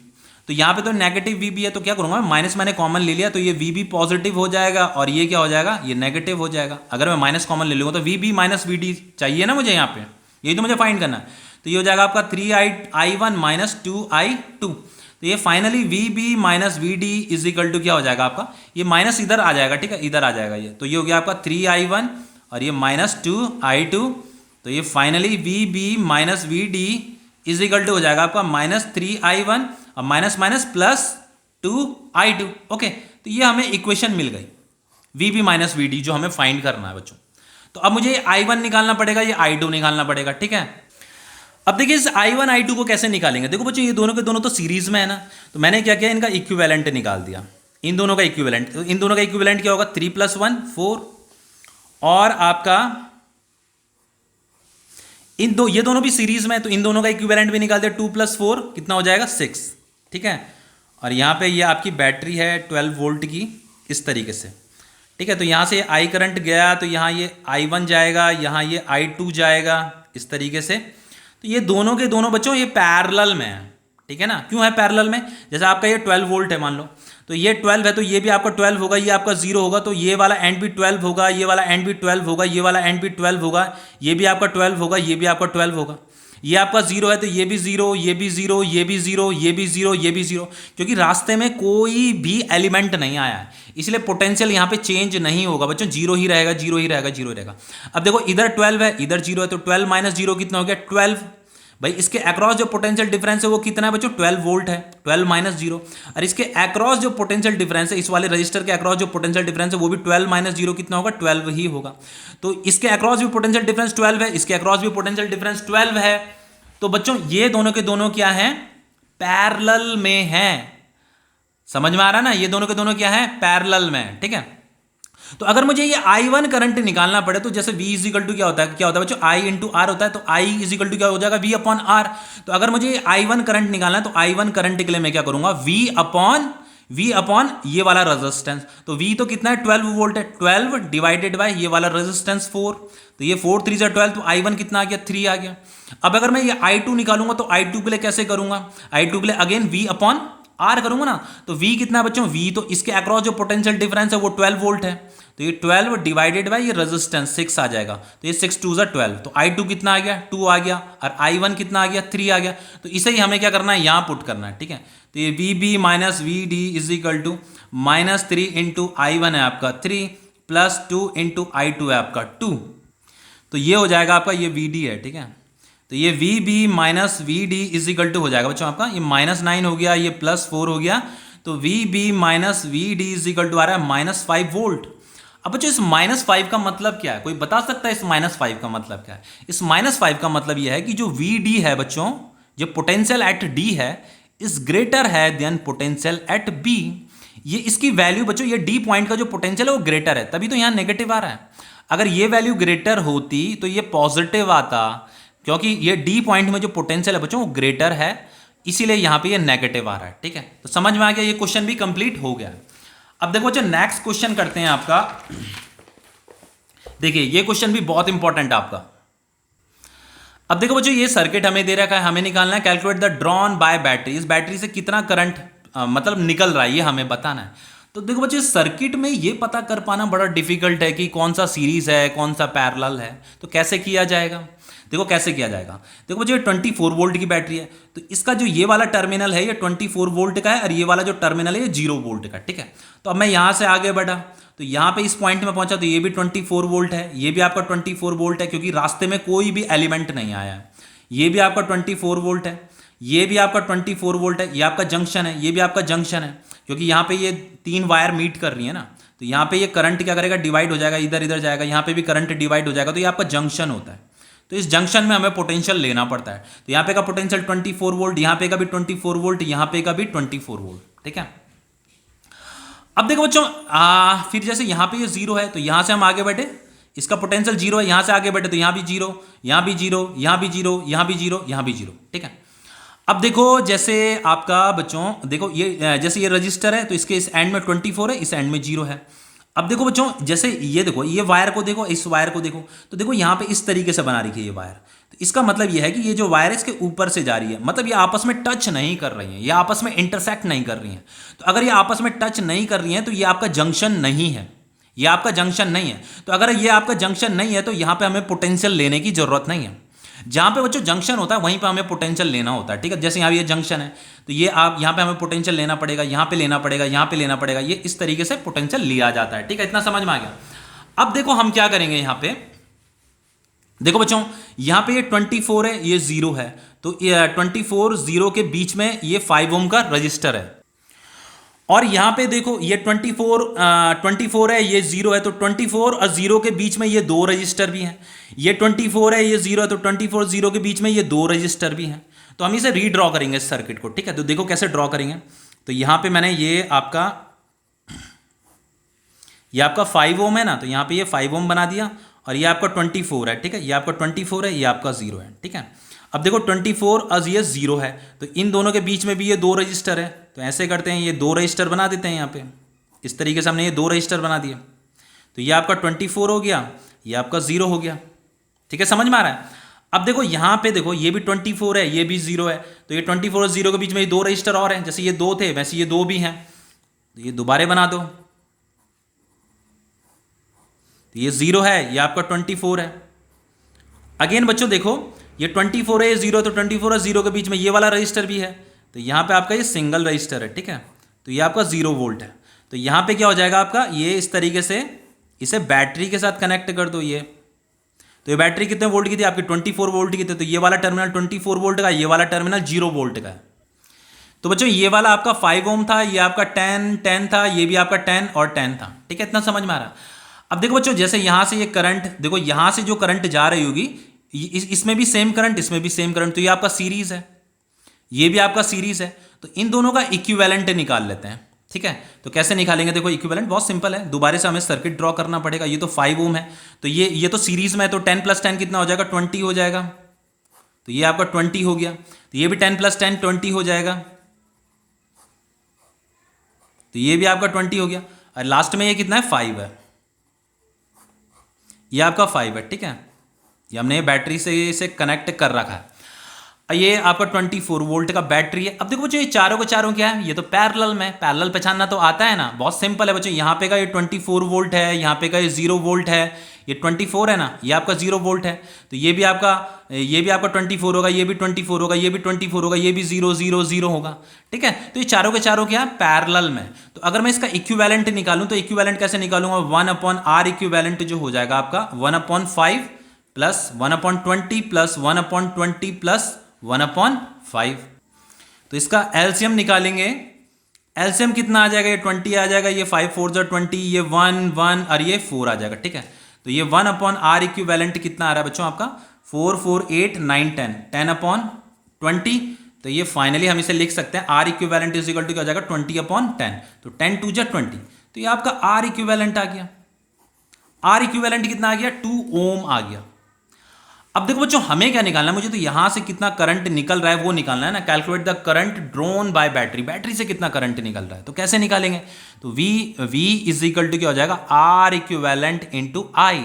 तो यहाँ पे तो नेगेटिव VB है, तो क्या करूंगा, माइनस मैंने कॉमन ले लिया, तो ये VB पॉजिटिव हो जाएगा और ये क्या हो जाएगा, ये नेगेटिव हो जाएगा। अगर मैं माइनस कॉमन ले लूंगा तो VB - VD चाहिए ना मुझे, यहाँ पे यही तो मुझे फाइंड करना है। तो ये हो जाएगा आपका 3I1 - 2I2। तो ये finally V B minus V D is equal to क्या हो जाएगा आपका, ये माइनस इधर आ जाएगा, ठीक है, इधर आ जाएगा ये, तो ये हो गया आपका 3i1 और ये -2i2, तो ये finally V B minus V D is equal to हो जाएगा आपका -3i1 और minus minus plus 2i2। Okay, तो ये हमें इक्वेशन मिल गई V B minus V D जो हमें फाइंड करना है बच्चों। तो अब मुझे i1 निकालना पड़ेगा, ये i2 निकालना पड़ेगा, ठीक है। अब देखिए इस i1 i2 को कैसे निकालेंगे। देखो बच्चों ये दोनों के दोनों तो सीरीज में है ना, तो मैंने क्या किया, इनका इक्विवेलेंट निकाल दिया, इन दोनों का इक्विवेलेंट। तो इन दोनों का इक्विवेलेंट क्या होगा, 3 + 1 4, और आपका ये दोनों भी सीरीज में है, तो इन दोनों का इक्विवेलेंट भी निकाल दिया, 2 + 4 कितना हो जाएगा 6, ठीक है। और यहाँ पे ये आपकी बैटरी है 12 वोल्ट की, इस तरीके से, ठीक है। तो यहाँ से आई करंट गया, तो यहाँ ये i1 जाएगा, यहाँ ये i2 जाएगा, इस तरीके से। तो ये दोनों के दोनों बच्चों ये पैरेलल में है, ठीक है ना। क्यों है पैरेलल में, जैसे आपका ये 12 वोल्ट है मान लो, तो ये 12 है, तो ये भी आपका 12 होगा, ये आपका 0 होगा, तो ये वाला एंड भी 12 होगा, ये वाला एंड भी 12 होगा, ये वाला एंड भी 12 होगा, ये भी आपका 12 होगा, ये भी आपका 12 होगा। ये आपका 0 है तो ये भी 0, ये भी 0, ये भी 0, ये भी 0, ये भी 0, क्योंकि रास्ते में कोई भी एलिमेंट नहीं आया है, इसलिए पोटेंशियल यहाँ पे चेंज नहीं होगा बच्चों, 0 ही रहेगा, 0 ही रहेगा, 0 रहेगा। अब देखो इधर 12 है, इधर 0 है, तो 12 - 0 कितना हो गया 12। भाई इसके अक्रॉस जो पोटेंशियल डिफरेंस है वो कितना है बच्चों, 12 वोल्ट है, 12 - 0। और इसके अक्रॉस जो पोटेंशियल डिफरेंस है, इस वाले रजिस्टर के अक्रॉस जो पोटेंशियल डिफरेंस है वो भी 12 - 0 कितना होगा 12 ही होगा। तो इसके अक्रॉस भी पोटेंशियल डिफरेंस 12 है, इसके अक्रॉस भी पोटेंशियल डिफरेंस 12 है। तो बच्चों ये दोनों के दोनों क्या हैं, पैरेलल में हैं। समझ में आ रहा है ना, ये दोनों के दोनों क्या है, पैरेलल में, ठीक है। तो अगर मुझे ये I1 करंट निकालना पड़े, तो जैसे V = क्या होता है बच्चों, I × R होता है, तो I = क्या हो जाएगा V/R। तो अगर मुझे I1 करंट निकालना है, तो I1 करंट के लिए मैं क्या करूंगा, V अपॉन ये वाला रेजिस्टेंस। तो V तो कितना है 12 वोल्ट है, 12 डिवाइडेड बाय ये वाला रेजिस्टेंस 4, तो ये 4 3 = 12, तो I1 कितना आ गया 3 आ गया। अब अगर मैं ये I2 निकालूंगा, तो I2 के लिए कैसे करूंगा, I2 के लिए अगेन V/R करूंगा ना। तो V कितना है बच्चों, V तो इसके अक्रॉस जो पोटेंशियल डिफरेंस है वो 12 वोल्ट है, तो ये 12 डिवाइडेड बाय ये रेजिस्टेंस 6 आ जाएगा, तो ये 6 × 2 = 12, तो I2 कितना आ गया 2 आ गया, और I1 कितना आ गया 3 आ गया। तो इसे ही हमें क्या करना है, यहाँ पुट करना है, ठीक है। तो ये VB - VD = -3 × I1 है आपका 3 + 2 × I2 है आपका 2, तो ये हो जाएगा आपका, ये VD है, ठीक है। तो ये VB - VD = हो जाएगा बच्चों आपका, ये -9 हो गया, ये +4 हो गया, तो VB - VD = आ रहा है -5 वोल्ट। अब बच्चों इस -5 का मतलब क्या है, कोई बता सकता है इस -5 का मतलब क्या है। इस -5 का मतलब यह है कि जो VD है बच्चों, जो पोटेंशियल एट D है, इज ग्रेटर है देन पोटेंशियल एट B। ये इसकी वैल्यू बच्चों, ये D पॉइंट का जो पोटेंशियल है वो ग्रेटर है, तभी तो यहाँ नेगेटिव आ रहा है। अगर ये वैल्यू ग्रेटर होती तो ये पॉजिटिव आता, क्योंकि ये D पॉइंट में जो पोटेंशियल है बच्चों वो ग्रेटर है, इसीलिए यहाँ पे ये नेगेटिव आ रहा है, ठीक है। तो समझ में आ गया, ये क्वेश्चन भी कंप्लीट हो गया। अब देखो बच्चों नेक्स्ट क्वेश्चन करते हैं आपका। देखिए ये क्वेश्चन भी बहुत इंपॉर्टेंट है आपका। अब देखो बच्चों ये सर्किट हमें दे रखा है, हमें निकालना है calculate the drawn by battery. इस बैटरी से कितना करंट मतलब निकल रहा है ये हमें बताना है। तो देखो बच्चों इस सर्किट में ये पता कर पाना बड़ा डिफिकल्ट है कि कौन सा सीरीज है कौन सा पैरेलल है। तो कैसे किया जाएगा, देखो कैसे किया जाएगा। देखो बच्चों 24 वोल्ट की बैटरी है, तो इसका जो ये वाला टर्मिनल है ये 24 वोल्ट का है, और ये वाला जो टर्मिनल है ये 0 वोल्ट का, ठीक है। तो अब मैं यहाँ से आगे बढ़ा, तो यहाँ पे इस पॉइंट में पहुंचा, तो ये भी 24 वोल्ट है, ये भी आपका 24 वोल्ट है, क्योंकि रास्ते में कोई भी एलिमेंट नहीं आया है। ये भी आपका 24 वोल्ट है, ये भी आपका 24 वोल्ट है, ये आपका जंक्शन है, ये भी आपका जंक्शन है, क्योंकि यहाँ पे ये 3 वायर मीट कर रही है ना। तो यहाँ पे ये करंट क्या करेगा, डिवाइड हो जाएगा, इधर इधर जाएगा, यहाँ पे भी करंट डिवाइड हो जाएगा, तो ये आपका जंक्शन होता है। तो इस जंक्शन में हमें पोटेंशियल लेना पड़ता है। तो यहाँ पे का पोटेंशियल 24 वोल्ट, यहाँ पे का भी 24 वोल्ट, यहाँ पे का भी 24 वोल्ट, ठीक है। अब देखो बच्चों फिर जैसे यहाँ पे ये 0 है, तो यहाँ से हम आगे बढ़े, इसका पोटेंशियल 0 है, यहाँ से आगे बढ़े तो यहाँ भी 0, यहाँ भी 0, यहाँ भी 0, यहाँ भी 0, यहाँ भी 0, ठीक है। अब देखो जैसे आपका बच्चों देखो ये जैसे ये रजिस्टर है, तो इसके इस एंड में 24 है, इस एंड में 0 है। अब देखो बच्चों जैसे ये देखो ये वायर को देखो, इस वायर को देखो, तो देखो यहाँ पे इस तरीके से बना रखी है ये वायर। तो इसका मतलब ये है कि ये जो वायर है इसके ऊपर से जा रही है, मतलब ये आपस में टच नहीं कर रही है, ये आपस में इंटरसेक्ट नहीं कर रही है। तो अगर ये आपस में टच नहीं कर रही है तो ये आपका जंक्शन नहीं है, ये आपका जंक्शन नहीं है। तो अगर ये आपका जंक्शन नहीं है तो यहाँ पे हमें पोटेंशियल लेने की जरूरत नहीं है। जहाँ पे बच्चों जंक्शन होता है वहीं पे हमें पोटेंशियल लेना होता है, ठीक है। जैसे यहाँ ये जंक्शन है तो ये आप यहाँ पे हमें पोटेंशियल लेना पड़ेगा, यहाँ पे लेना पड़ेगा, यहाँ पे लेना पड़ेगा, ये इस तरीके से पोटेंशियल लिया जाता है, ठीक है। इतना समझ में आ गया। अब देखो हम क्या करेंगे, यहाँ पे देखो बच्चों, यहाँ पे ये 24 है, ये 0 है, तो 24 0 के बीच में ये 5 ओम का रजिस्टर है। और यहाँ पे देखो ये 24 है, ये 0 है, तो 24 और 0 के बीच में ये 2 रजिस्टर भी हैं। ये 24 है, ये 0 है, तो 24 0 के बीच में ये 2 रजिस्टर भी हैं। तो हम इसे रीड्रॉ करेंगे इस सर्किट को, ठीक है। तो देखो कैसे ड्रॉ करेंगे। तो यहाँ पे मैंने ये आपका 5 ओम है ना, तो यहाँ पे ये 5 ओम बना दिया, और ये आपका 24 है, ठीक है। ये आपका 24 है, ये आपका 0 है, ठीक है। अब देखो 24 और ये 0 है, तो इन दोनों के बीच में भी ये 2 रजिस्टर है। तो ऐसे करते हैं, ये 2 रजिस्टर बना देते हैं यहाँ पे, इस तरीके से हमने ये 2 रजिस्टर बना दिए। तो ये आपका 24 हो गया, ये आपका 0 हो गया, ठीक है। समझ में आ रहा है। अब देखो यहाँ पे देखो, ये भी 24 है, ये भी 0 है, तो ये 24 और 0 के बीच में ये 2 रजिस्टर और हैं। जैसे ये 2 थे वैसे ये 2 भी हैं, तो ये दोबारा बना दो। तो ये 0 है, ये आपका 24 है। अगेन बच्चों देखो, ये 24 है, ये 0 है, तो 24 और 0 के बीच में ये वाला रजिस्टर भी है, तो यहाँ पे आपका ये सिंगल रजिस्टर है, ठीक है। तो ये आपका 0 वोल्ट है। तो यहाँ पे क्या हो जाएगा आपका, ये इस तरीके से इसे बैटरी के साथ कनेक्ट कर दो। ये तो ये बैटरी कितने वोल्ट की थी आपकी, 24 वोल्ट की थी, तो ये वाला टर्मिनल 24 वोल्ट का, ये वाला टर्मिनल 0 वोल्ट का है। तो बच्चों ये वाला आपका 5 ओम था, ये आपका 10 था, ये भी आपका 10 और 10 था, ठीक है। इतना समझ में आ रहा। अब देखो बच्चों, जैसे यहाँ से ये करंट, देखो यहाँ से जो करंट जा रही होगी, इसमें भी सेम करंट, इसमें भी सेम करंट, तो ये आपका सीरीज है, ये भी आपका सीरीज है। तो इन दोनों का इक्विवेलेंट निकाल लेते हैं, ठीक है। तो कैसे निकालेंगे, देखो इक्विवेलेंट बहुत सिंपल है, दोबारा से हमें सर्किट ड्रॉ करना पड़ेगा। ये तो 5 ओम है, तो ये तो सीरीज में है, तो 10 + 10 कितना हो जाएगा, 20 हो जाएगा। तो ये आपका 20 हो गया, तो ये भी 10 + 10 20 हो जाएगा, तो ये भी आपका 20 हो गया। और लास्ट में ये कितना है, 5 है, ये आपका 5 है, ठीक है। ये हमने बैटरी से इसे कनेक्ट कर रखा है। ये आपका 24 वोल्ट का बैटरी है। अब देखो बच्चों, ये चारों के चारों क्या है, ये तो पैरेलल में, पैरेलल पहचानना तो आता है ना, बहुत सिंपल है बच्चों। यहाँ पे का ये 24 वोल्ट है, यहाँ पे का ये 0 वोल्ट है, ये 24 है ना, ये आपका 0 वोल्ट है, तो ये भी आपका 24 होगा, ये भी 24 होगा, ये भी 24 होगा, ये भी 0 0 0 होगा, ठीक है। तो ये चारों के चारों क्या है, पैरेलल में। तो अगर मैं इसका इक्विवेलेंट निकालूं, तो इक्विवेलेंट कैसे निकालूंगा, 1/R इक्विवेलेंट जो हो जाएगा आपका 1/5 प्लस 1/20 प्लस 1/20 प्लस 1/5। तो इसका एलसीएम निकालेंगे, एलसीएम कितना आ जाएगा, ये 20 आ जाएगा, ये 5 4 जा 20, ये 1 1 और ये 4 आ जाएगा, ठीक है। तो ये 1/R इक्विवेलेंट कितना आ रहा है बच्चों आपका, 4 4 8 9 10 10/20। तो ये फाइनली हम इसे लिख सकते हैं, R equivalent is equal to क्या हो जाएगा, 20/10। तो 10 2 जा 20, तो ये आपका R इक्विवेलेंट आ गया। R इक्विवेलेंट कितना आ गया, 2 ओम आ गया। अब देखो बच्चों, हमें क्या निकालना है, मुझे तो यहां से कितना करंट निकल रहा है वो निकालना है ना। Calculate the current drone bye battery, battery से कितना करंट निकल रहा है, तो कैसे निकालेंगे, तो V इज इक्वल टू क्या हो जाएगा, R इक्विवेलेंट इंटू I।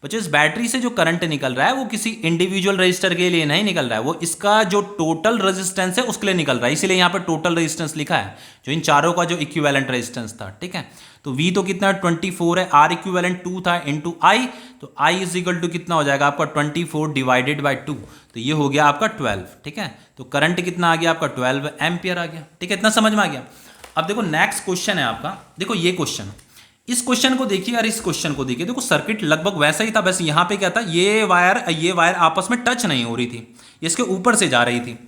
बच्चों इस बैटरी से जो करंट निकल रहा है वो किसी इंडिविजुअल रजिस्टर के लिए नहीं निकल रहा है, वो इसका जो टोटल रेजिस्टेंस है उसके लिए निकल रहा है, इसीलिए यहाँ पे टोटल रेजिस्टेंस लिखा है, जो इन चारों का जो इक्विवेलेंट रेजिस्टेंस था, ठीक है। तो V तो कितना 24 है, R इक्विवेलेंट 2 था इंटू I, तो I इज इक्वल टू कितना हो जाएगा आपका 24 डिवाइडेड बाई 2, तो ये हो गया आपका 12, ठीक है। तो करंट कितना आ गया आपका 12 एम्पियर आ गया, ठीक है। इतना समझ में आ गया। अब देखो नेक्स्ट क्वेश्चन है आपका, देखो ये क्वेश्चन, इस क्वेश्चन को देखिए और इस क्वेश्चन को देखिए। देखो सर्किट लगभग वैसा ही था, बस यहाँ पे क्या था, ये वायर आपस में टच नहीं हो रही थी, इसके ऊपर से जा रही थी।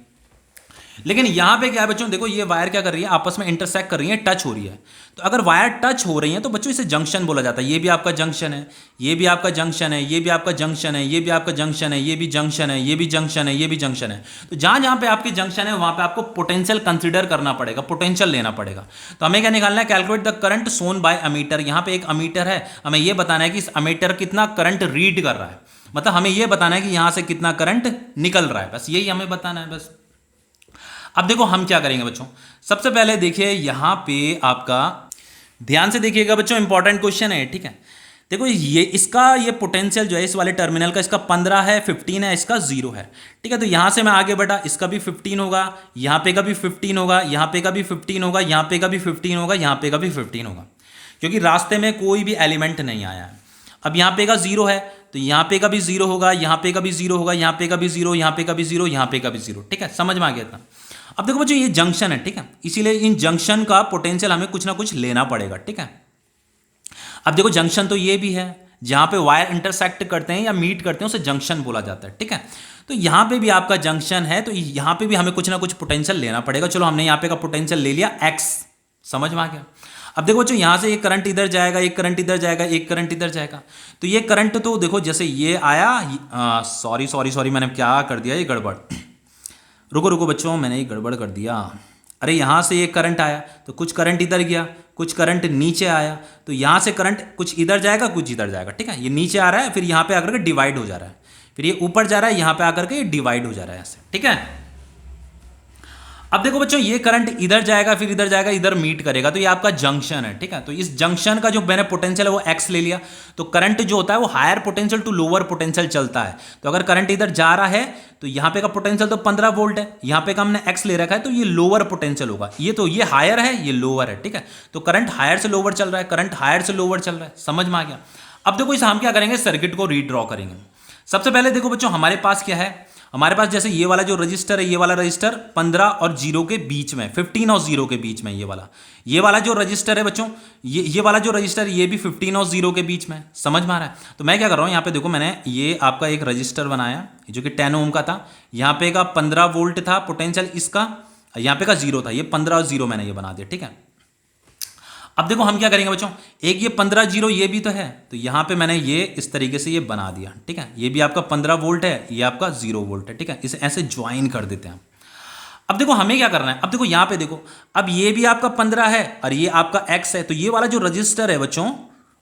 लेकिन यहाँ पे क्या है बच्चों, देखो ये वायर क्या कर रही है, आपस में इंटरसेक्ट कर रही है, टच हो रही है। तो अगर वायर टच हो रही है तो बच्चों इसे जंक्शन बोला जाता है। ये भी आपका जंक्शन है, ये भी आपका जंक्शन है, ये भी आपका जंक्शन है, ये भी आपका जंक्शन है, ये भी जंक्शन है, ये भी जंक्शन है, ये भी जंक्शन है। तो जहाँ जहाँ पे आपके जंक्शन है वहाँ पे आपको पोटेंशियल कंसिडर करना पड़ेगा, पोटेंशियल लेना पड़ेगा। तो हमें क्या निकालना है, calculate the current shown by ammeter. यहाँ पे एक अमीटर है, हमें ये बताना है कि इस अमीटर कितना करंट रीड कर रहा है, मतलब हमें ये बताना है कि यहाँ से कितना करंट निकल रहा है, बस यही हमें बताना है बस। अब देखो हम क्या करेंगे बच्चों, सबसे पहले देखिए यहाँ पे आपका ध्यान से देखिएगा बच्चों, इंपॉर्टेंट क्वेश्चन है, ठीक है। देखो ये पोटेंशियल जो है इस वाले टर्मिनल का, इसका 15 है, 15 है, इसका 0 है, ठीक है। तो यहाँ से मैं आगे बढ़ा, इसका भी 15 होगा, यहाँ पे का भी 15 होगा, यहाँ पे का भी 15 होगा, यहाँ पे का भी 15 होगा, यहाँ पे का भी 15 होगा, क्योंकि रास्ते में कोई भी एलिमेंट नहीं आया है। अब यहाँ पे का 0 है, तो यहाँ पे का भी जीरो होगा, यहाँ पे का भी जीरो होगा, यहाँ पे का भी जीरो, यहाँ पे का भी जीरो, यहाँ पे का भी जीरो। ठीक है, समझ में आ गया था। अब देखो बच्चों ये जंक्शन है, ठीक है, इसीलिए इन जंक्शन का पोटेंशियल हमें कुछ ना कुछ लेना पड़ेगा। ठीक है, अब देखो जंक्शन तो ये भी है, जहाँ पे वायर इंटरसेक्ट करते हैं या मीट करते हैं उसे जंक्शन बोला जाता है। ठीक है, तो यहाँ पे भी आपका जंक्शन है, तो यहाँ पे भी हमें कुछ ना कुछ पोटेंशियल लेना पड़ेगा। चलो हमने यहाँ पे का पोटेंशियल ले लिया एक्स, समझ में आ गया। अब देखो बच्चों यहाँ से एक करंट इधर जाएगा, एक करंट इधर जाएगा, एक करंट इधर जाएगा, तो ये करंट तो देखो जैसे ये आया, सॉरी मैंने क्या कर दिया, ये गड़बड़, रुको रुको बच्चों मैंने ये गड़बड़ कर दिया। अरे यहाँ से ये करंट आया तो कुछ करंट इधर गया, कुछ करंट नीचे आया, तो यहाँ से करंट कुछ इधर जाएगा कुछ इधर जाएगा। ठीक है, ये नीचे आ रहा है, फिर यहाँ पे आकर के डिवाइड हो जा रहा है, फिर ये ऊपर जा रहा है, यहाँ पे आकर के ये डिवाइड हो जा रहा है ऐसे। ठीक है, अब देखो बच्चों ये करंट इधर जाएगा, फिर इधर जाएगा, इधर मीट करेगा, तो ये आपका जंक्शन है। ठीक है, तो इस जंक्शन का जो मैंने पोटेंशियल है वो एक्स ले लिया, तो करंट जो होता है वो higher potential to lower potential चलता है। तो अगर करंट इधर जा रहा है तो यहाँ पे का पोटेंशियल तो 15 वोल्ट है, यहाँ पे का हमने एक्स ले रखा है, तो ये लोअर पोटेंशियल होगा। ये हायर है, ये लोअर है। ठीक है, तो करंट हायर से लोअर चल रहा है, करंट हायर से लोअर चल रहा है, समझ में आ गया। अब देखो इसे हम क्या करेंगे, सर्किट को रीड्रॉ करेंगे। सबसे पहले देखो बच्चों हमारे पास क्या है, हमारे पास जैसे ये वाला जो रजिस्टर है, ये वाला रजिस्टर 15 और 0 के बीच में, 15 और 0 के बीच में, ये वाला जो रजिस्टर है बच्चों, ये वाला जो रजिस्टर ये भी 15 और 0 के बीच में, समझ में आ रहा है। तो मैं क्या कर रहा हूँ, यहाँ पे देखो मैंने ये आपका एक रजिस्टर बनाया जो कि 10 ओम का था, यहाँ पे का 15 वोल्ट था पोटेंशियल इसका, यहाँ पे का 0 था, ये 15 और 0 मैंने ये बना दिया। ठीक है, अब देखो हम क्या करेंगे बच्चों, एक ये 15 0 ये भी तो है, तो यहाँ पे मैंने ये इस तरीके से ये बना दिया। ठीक है, ये भी आपका 15 वोल्ट है, ये आपका 0 वोल्ट है। ठीक है, इसे ऐसे ज्वाइन कर देते हैं। अब देखो हमें क्या करना है, अब देखो यहाँ पे देखो, अब ये भी आपका 15 है और ये आपका x है, तो ये वाला जो रजिस्टर है बच्चों,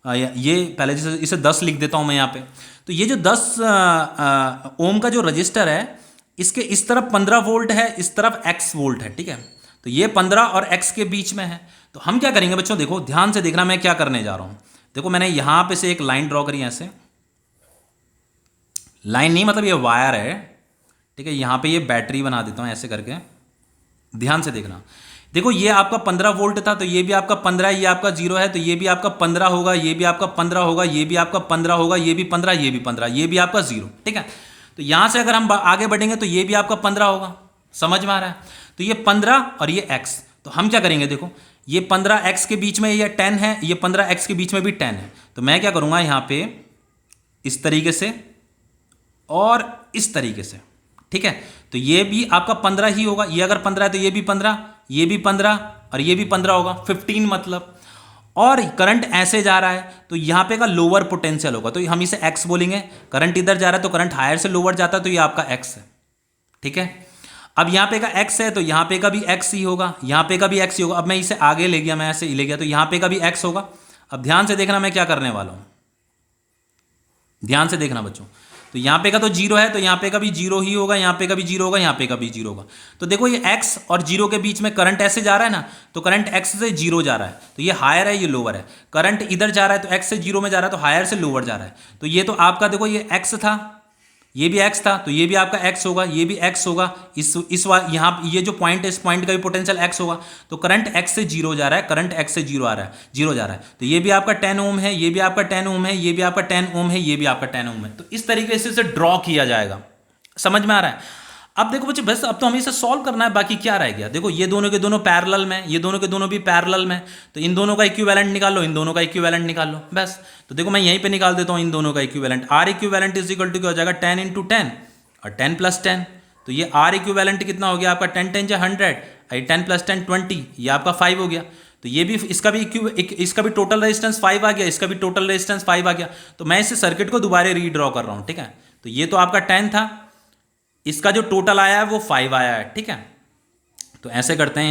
ये पहले जैसे इसे 10 लिख देता हूँ मैं यहाँ पे, तो ये जो 10 ओम का जो रजिस्टर है, इसके इस तरफ 15 वोल्ट है, इस तरफ x वोल्ट है। ठीक है, तो ये 15 और x के बीच में है। तो हम क्या करेंगे बच्चों, देखो ध्यान से देखना मैं क्या करने जा रहा हूं। देखो मैंने यहां पे से एक लाइन ड्रॉ करी, ऐसे लाइन नहीं मतलब ये वायर है। ठीक है, यहां पे ये बैटरी बना देता हूं ऐसे करके, ध्यान से देखना। देखो ये आपका 15 वोल्ट था, तो ये भी आपका 15, ये आपका 0 है, तो ये भी आपका 15 होगा, ये भी आपका 15 होगा, ये भी आपका 15 होगा, ये भी 15, ये भी 15, ये भी आपका 0। ठीक है, तो यहां से अगर हम आगे बढ़ेंगे तो ये भी आपका 15 होगा, समझ में आ रहा है। तो ये 15 और ये x, तो हम क्या करेंगे, देखो ये 15 x के बीच में ये 10 है, ये 15 x के बीच में भी 10 है, तो मैं क्या करूंगा यहाँ पे इस तरीके से और इस तरीके से। ठीक है, तो ये भी आपका 15 ही होगा, ये अगर 15 है तो ये भी 15, ये भी 15 और ये भी 15 होगा, 15 मतलब। और करंट ऐसे जा रहा है तो यहाँ पे का लोअर पोटेंशियल होगा, तो हम इसे x बोलेंगे। करंट इधर जा रहा है तो करंट हायर से लोअर जाता है, तो ये आपका x है। ठीक है, अब यहाँ पे का x है तो यहाँ पे का भी x ही होगा, यहाँ पे का भी x ही होगा। अब मैं इसे आगे ले गया, मैं ऐसे ले गया, तो यहाँ पे का भी x होगा। अब ध्यान से देखना मैं क्या करने वाला हूँ, ध्यान से देखना बच्चों। तो यहाँ पे का तो 0 है, तो यहाँ पे का भी 0 ही होगा, यहाँ पे का भी 0 होगा, यहाँ पे का भी 0 होगा। तो देखो ये x और 0 के बीच में करंट ऐसे जा रहा है ना, तो करंट x से 0 जा रहा है, तो ये हायर है, ये लोअर है। करंट इधर जा रहा है तो x से 0 में जा रहा है, तो हायर से लोअर जा रहा है। तो ये तो आपका देखो ये x था, ये भी x था, तो ये भी आपका x होगा, ये भी x होगा। यहाँ ये जो पॉइंट है, इस पॉइंट का भी पोटेंशियल x होगा। तो करंट x से 0 जा रहा है, करंट x से 0 आ रहा है, 0 जा रहा है। तो ये भी आपका 10 ओम है, ये भी आपका 10 ओम है, ये भी आपका 10 ओम है, ये भी आपका 10 ओम है। तो इस तरीके से इसे ड्रॉ किया जाएगा, समझ में आ रहा है। अब देखो बच्चे बस अब तो हमें इसे सॉल्व करना है, बाकी क्या रह गया। देखो ये दोनों के दोनों पैरेलल में, ये दोनों के दोनों भी पैरेलल में, तो इन दोनों का इक्विवेलेंट निकाल लो, इन दोनों का इक्विवेलेंट निकाल लो बस। तो देखो मैं यहीं पे निकाल देता हूँ इन दोनों का equivalent. R equivalent is equal to क्या हो जाएगा, 10 इंटू 10 और 10 प्लस 10। तो ये R इक्विवेलेंट कितना हो गया आपका, 10 10 जा 100, 10 प्लस 10 20, ये आपका 5 हो गया। तो ये भी इसका भी टोटल रेजिस्टेंस 5 आ गया, इसका भी टोटल रेजिस्टेंस 5 आ गया। तो मैं इस सर्किट को दोबारा रीड्रॉ कर रहा हूँ। ठीक है, तो ये तो आपका 10 था, इसका जो टोटल आया है वो 5 आया है। ठीक है, तो ऐसे करते हैं,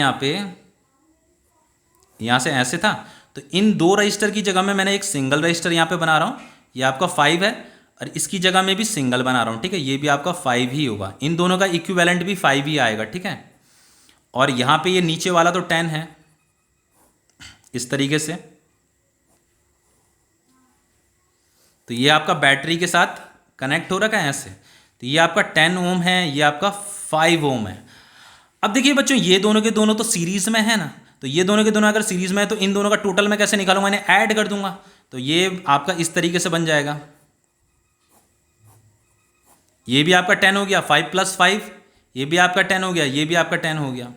यहाँ से ऐसे था, तो इन दो रजिस्टर की जगह में मैंने एक सिंगल रजिस्टर यहाँ पे बना रहा हूँ, ये आपका 5 है, और इसकी जगह में भी सिंगल बना रहा हूँ। ठीक है, ये भी आपका 5 ही होगा, इन दोनों का इक्विवेलेंट भी 5 ही आएगा। ठीक है, और यहाँ पे ये नीचे वाला तो 10 है, इस तरीके से। तो ये आपका बैटरी के साथ कनेक्ट हो रखा है ऐसे। तो ये आपका 10 ओम है, ये आपका 5 ओम है। अब देखिए बच्चों ये दोनों के दोनों तो सीरीज में है ना, तो ये दोनों के दोनों अगर सीरीज में है तो इन दोनों का टोटल मैं कैसे निकालूंगा, इन्हें ऐड कर दूंगा। तो ये आपका इस तरीके से बन जाएगा, ये भी आपका 10 हो गया, 5 + 5 ये भी आपका 10 हो गया, ये भी आपका 10 हो गया।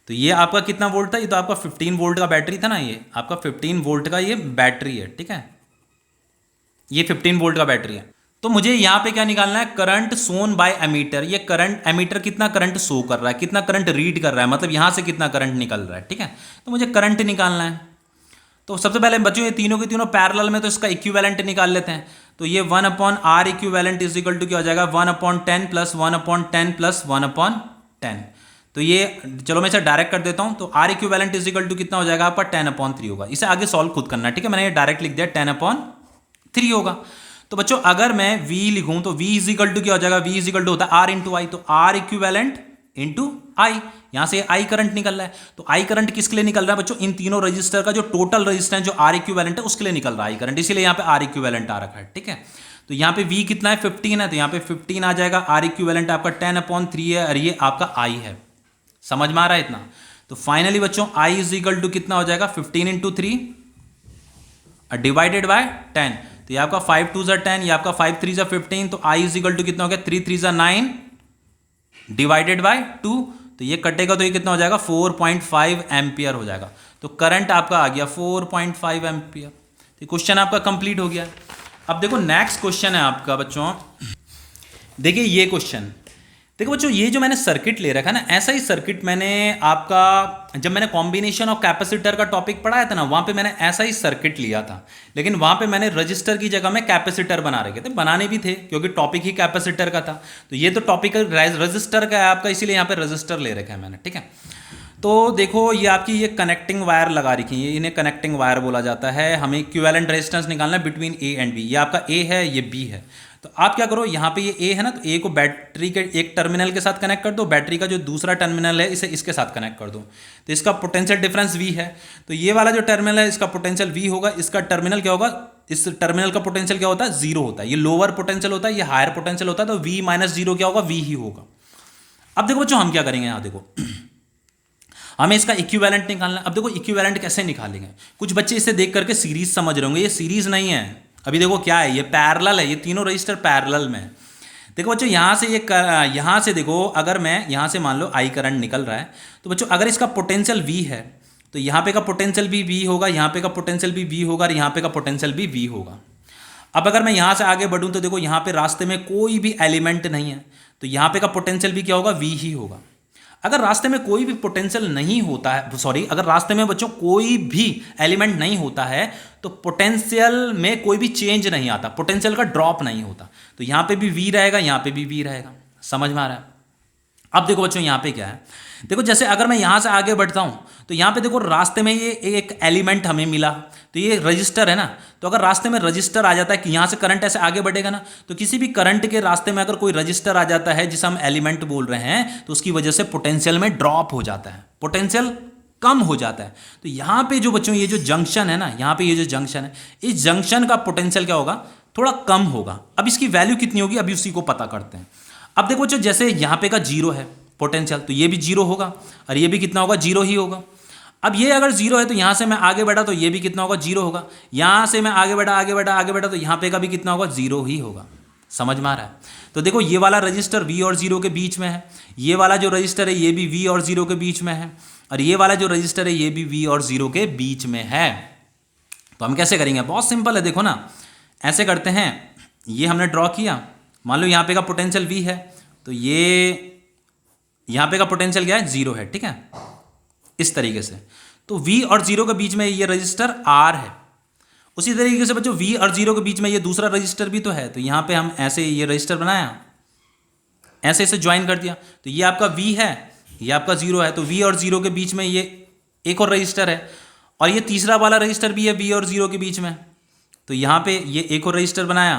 तो ये आपका कितना वोल्ट था, ये तो आपका 15 वोल्ट का बैटरी था ना, ये आपका 15 वोल्ट का ये बैटरी है, ठीक है, ये 15 वोल्ट का बैटरी है। तो मुझे यहाँ पे क्या निकालना है, करंट सोन बाय एमीटर। ये करंट एमीटर कितना करंट शो कर रहा है, कितना करंट रीड कर रहा है, मतलब यहाँ से कितना करंट निकल रहा है, ठीक है। तो मुझे करंट निकालना है। तो सबसे पहले बच्चों ये तीनों के तीनों पैरेलल में, तो इसका इक्विवेलेंट निकाल लेते हैं। तो ये 1/R equivalent is equal to क्या हो जाएगा, 1/10 + 1/10 + 1/10। तो ये चलो मैं इसे डायरेक्ट कर देता हूं। तो R equivalent is equal to कितना हो जाएगा आपका 10/3 होगा। इसे आगे सॉल्व खुद करना है, ठीक है, मैंने ये डायरेक्ट लिख दिया 10/3 होगा। तो बच्चों अगर मैं V लिखूं तो V इज इक्वल टू क्या हो जाएगा, V इज इक्वल टू होता है R इंटू आई। तो R इक्विवेलेंट इंटू आई, यहां से आई करंट निकल रहा है। तो आई करंट किसके लिए निकल रहा है बच्चों, इन तीनों रजिस्टर का जो टोटल रजिस्टेंस जो R इक्विवेलेंट है उसके लिए निकल रहा है आई करंट, इसीलिए यहां पे R इक्विवेलेंट आ रखा है, ठीक है। तो यहां पे V कितना है 15 है, तो यहां पे 15 आ जाएगा। R इक्विवेलेंट आपका 10/3 है और ये आपका I है। समझ में आ रहा है इतना। तो फाइनली बच्चों I इज इक्वल टू कितना हो जाएगा 15 × 3 डिवाइडेड बाय 10। तो ये आपका 5 2 = 10, ये आपका 5 3 = 15। तो I इज इक्वल टू कितना हो गया 3 3 = 9 डिवाइडेड बाय 2। तो ये कटेगा तो ये कितना हो जाएगा 4.5 एम्पियर हो जाएगा। तो करंट आपका आ गया 4.5 एम्पियर। तो क्वेश्चन आपका कंप्लीट हो गया। अब देखो नेक्स्ट क्वेश्चन है आपका बच्चों, देखिए ये क्वेश्चन देखो बच्चों, ये जो मैंने सर्किट ले रखा है ना, ऐसा ही सर्किट मैंने आपका जब मैंने कॉम्बिनेशन ऑफ कैपेसिटर का टॉपिक पढ़ाया था ना, वहां पे मैंने ऐसा ही सर्किट लिया था, लेकिन वहां पे मैंने रजिस्टर की जगह में कैपेसिटर बना रखे थे, बनाने भी थे क्योंकि टॉपिक ही कैपेसिटर का था। तो ये तो टॉपिक रजिस्टर का है आपका, इसीलिए यहाँ पे रजिस्टर ले रखा है मैंने, ठीक है। तो देखो ये आपकी ये कनेक्टिंग वायर लगा रखी है, इन्हें कनेक्टिंग वायर बोला जाता है। हमें इक्विवेलेंट रेजिस्टेंस निकालना है बिटवीन ए एंड बी। ये आपका ए है, ये बी है। तो आप क्या करो, यहाँ पे ये ए है ना, तो ए को बैटरी के एक टर्मिनल के साथ कनेक्ट कर दो, बैटरी का जो दूसरा टर्मिनल है इसे इसके साथ कनेक्ट कर दो। तो इसका पोटेंशियल डिफरेंस वी है। तो ये वाला जो टर्मिनल है इसका पोटेंशियल वी होगा, इसका टर्मिनल क्या होगा, इस टर्मिनल का पोटेंशियल क्या होता है, जीरो होता है। ये लोअर पोटेंशियल होता है, ये हायर पोटेंशियल होता है। तो वी माइनस जीरो क्या होगा, वी ही होगा। अब देखो बच्चों हम क्या करेंगे, यहाँ देखो हमें इसका इक्विवेलेंट निकालना है। अब देखो इक्विवेलेंट कैसे निकालेंगे, कुछ बच्चे इसे देख करके सीरीज समझ रहे होंगे, ये सीरीज नहीं है। अभी देखो क्या है, ये पैरेलल है, ये तीनों रजिस्टर पैरेलल में है। देखो बच्चों यहाँ से यहाँ से देखो, अगर मैं यहाँ से मान लो आई करंट निकल रहा है, तो बच्चों अगर इसका पोटेंशियल वी है तो यहाँ पे का पोटेंशियल भी वी होगा, यहाँ पे का पोटेंशियल भी वी होगा और यहाँ पे का पोटेंशियल भी वी होगा। अब अगर मैं यहाँ से आगे बढ़ूँ तो देखो यहाँ पे रास्ते में कोई भी एलिमेंट नहीं है, तो यहाँ पे का पोटेंशियल भी क्या होगा, वी ही होगा। अगर रास्ते में कोई भी पोटेंशियल नहीं होता है, सॉरी अगर रास्ते में बच्चों कोई भी एलिमेंट नहीं होता है तो पोटेंशियल में कोई भी चेंज नहीं आता, पोटेंशियल का ड्रॉप नहीं होता। तो यहाँ पे भी वी रहेगा, यहाँ पे भी वी रहेगा। समझ में आ रहा है। अब देखो बच्चों यहाँ पे क्या है, देखो जैसे अगर मैं यहाँ से आगे बढ़ता हूँ तो यहाँ पे देखो रास्ते में ये एक एलिमेंट हमें मिला, तो ये रजिस्टर है ना। तो अगर रास्ते में रजिस्टर आ जाता है कि यहाँ से करंट ऐसे आगे बढ़ेगा ना, तो किसी भी करंट के रास्ते में अगर कोई रजिस्टर आ जाता है जिसे हम एलिमेंट बोल रहे हैं, तो उसकी वजह से पोटेंशियल में ड्रॉप हो जाता है, पोटेंशियल कम हो जाता है। तो यहाँ पे जो बच्चों ये जो जंक्शन है ना, यहाँ पे ये जो जंक्शन है, इस जंक्शन का पोटेंशियल क्या होगा, थोड़ा कम होगा। अब इसकी वैल्यू कितनी होगी अभी उसी को पता करते हैं। अब देखो बच्चों जैसे यहाँ पे का जीरो है पोटेंशियल, तो ये भी जीरो होगा और ये भी कितना होगा, जीरो ही होगा। अब ये अगर जीरो है तो यहाँ से मैं आगे बढ़ा तो ये भी कितना होगा, जीरो होगा। यहाँ से मैं आगे बढ़ा तो यहाँ पे का भी कितना होगा, जीरो ही होगा। समझ में आ रहा है। तो देखो ये वाला रजिस्टर वी और जीरो के बीच में है, ये वाला जो रजिस्टर है ये भी वी और जीरो के बीच में है, और ये वाला जो रजिस्टर है ये भी वी और जीरो के बीच में है। तो हम कैसे करेंगे, बहुत सिंपल है। देखो ना ऐसे करते हैं, ये हमने ड्रॉ किया, मान लो यहाँ पे का पोटेंशियल वी है, तो ये यहाँ पे का पोटेंशियल क्या है, जीरो है, ठीक है, इस तरीके से। तो V और जीरो के बीच में ये रजिस्टर R है। उसी तरीके से बच्चों V और जीरो के बीच में ये दूसरा रजिस्टर भी तो है, तो यहाँ पे हम ऐसे ये रजिस्टर बनाया, ऐसे इसे ज्वाइन कर दिया, तो ये आपका V है, ये आपका जीरो है। तो V और जीरो के बीच में ये एक और रजिस्टर है, और ये तीसरा वाला रजिस्टर भी है V और जीरो के बीच में। तो यहाँ पे ये एक और रजिस्टर बनाया,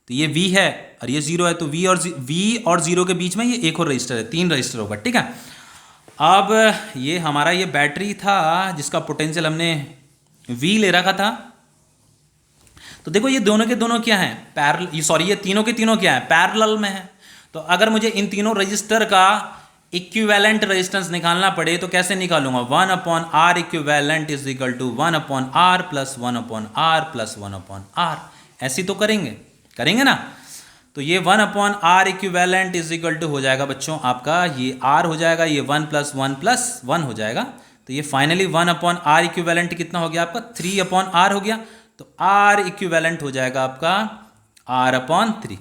तो ये V है और ये जीरो है, तो V और जीरो के बीच में ये एक और रजिस्टर है, तीन रजिस्टर होगा, ठीक है। अब ये हमारा ये बैटरी था जिसका पोटेंशियल हमने V ले रखा था। तो देखो ये दोनों के दोनों क्या है, पैरेलल, सॉरी ये तीनों के तीनों क्या है, पैरेलल में है। तो अगर मुझे इन तीनों रजिस्टर का इक्विवेलेंट रेजिस्टेंस निकालना पड़े तो कैसे निकालूंगा, 1/R equivalent is equal to 1/R plus 1/R plus 1/R, ऐसी तो करेंगे ना। तो ये 1/R equivalent is equal to हो जाएगा बच्चों आपका, ये R हो जाएगा, ये 1 प्लस 1 प्लस 1 हो जाएगा। तो ये फाइनली 1/R इक्विवेलेंट कितना हो गया आपका, 3/R हो गया। तो R इक्विवेलेंट हो जाएगा आपका R/3।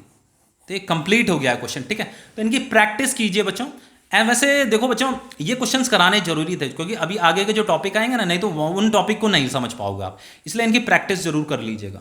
तो ये कंप्लीट हो गया क्वेश्चन, ठीक है। तो इनकी प्रैक्टिस कीजिए बच्चों। एंड वैसे देखो बच्चों, ये क्वेश्चंस कराने जरूरी थे, क्योंकि अभी आगे के जो टॉपिक आएंगे ना, नहीं तो उन टॉपिक को नहीं समझ पाओगे आप, इसलिए इनकी प्रैक्टिस जरूर कर लीजिएगा।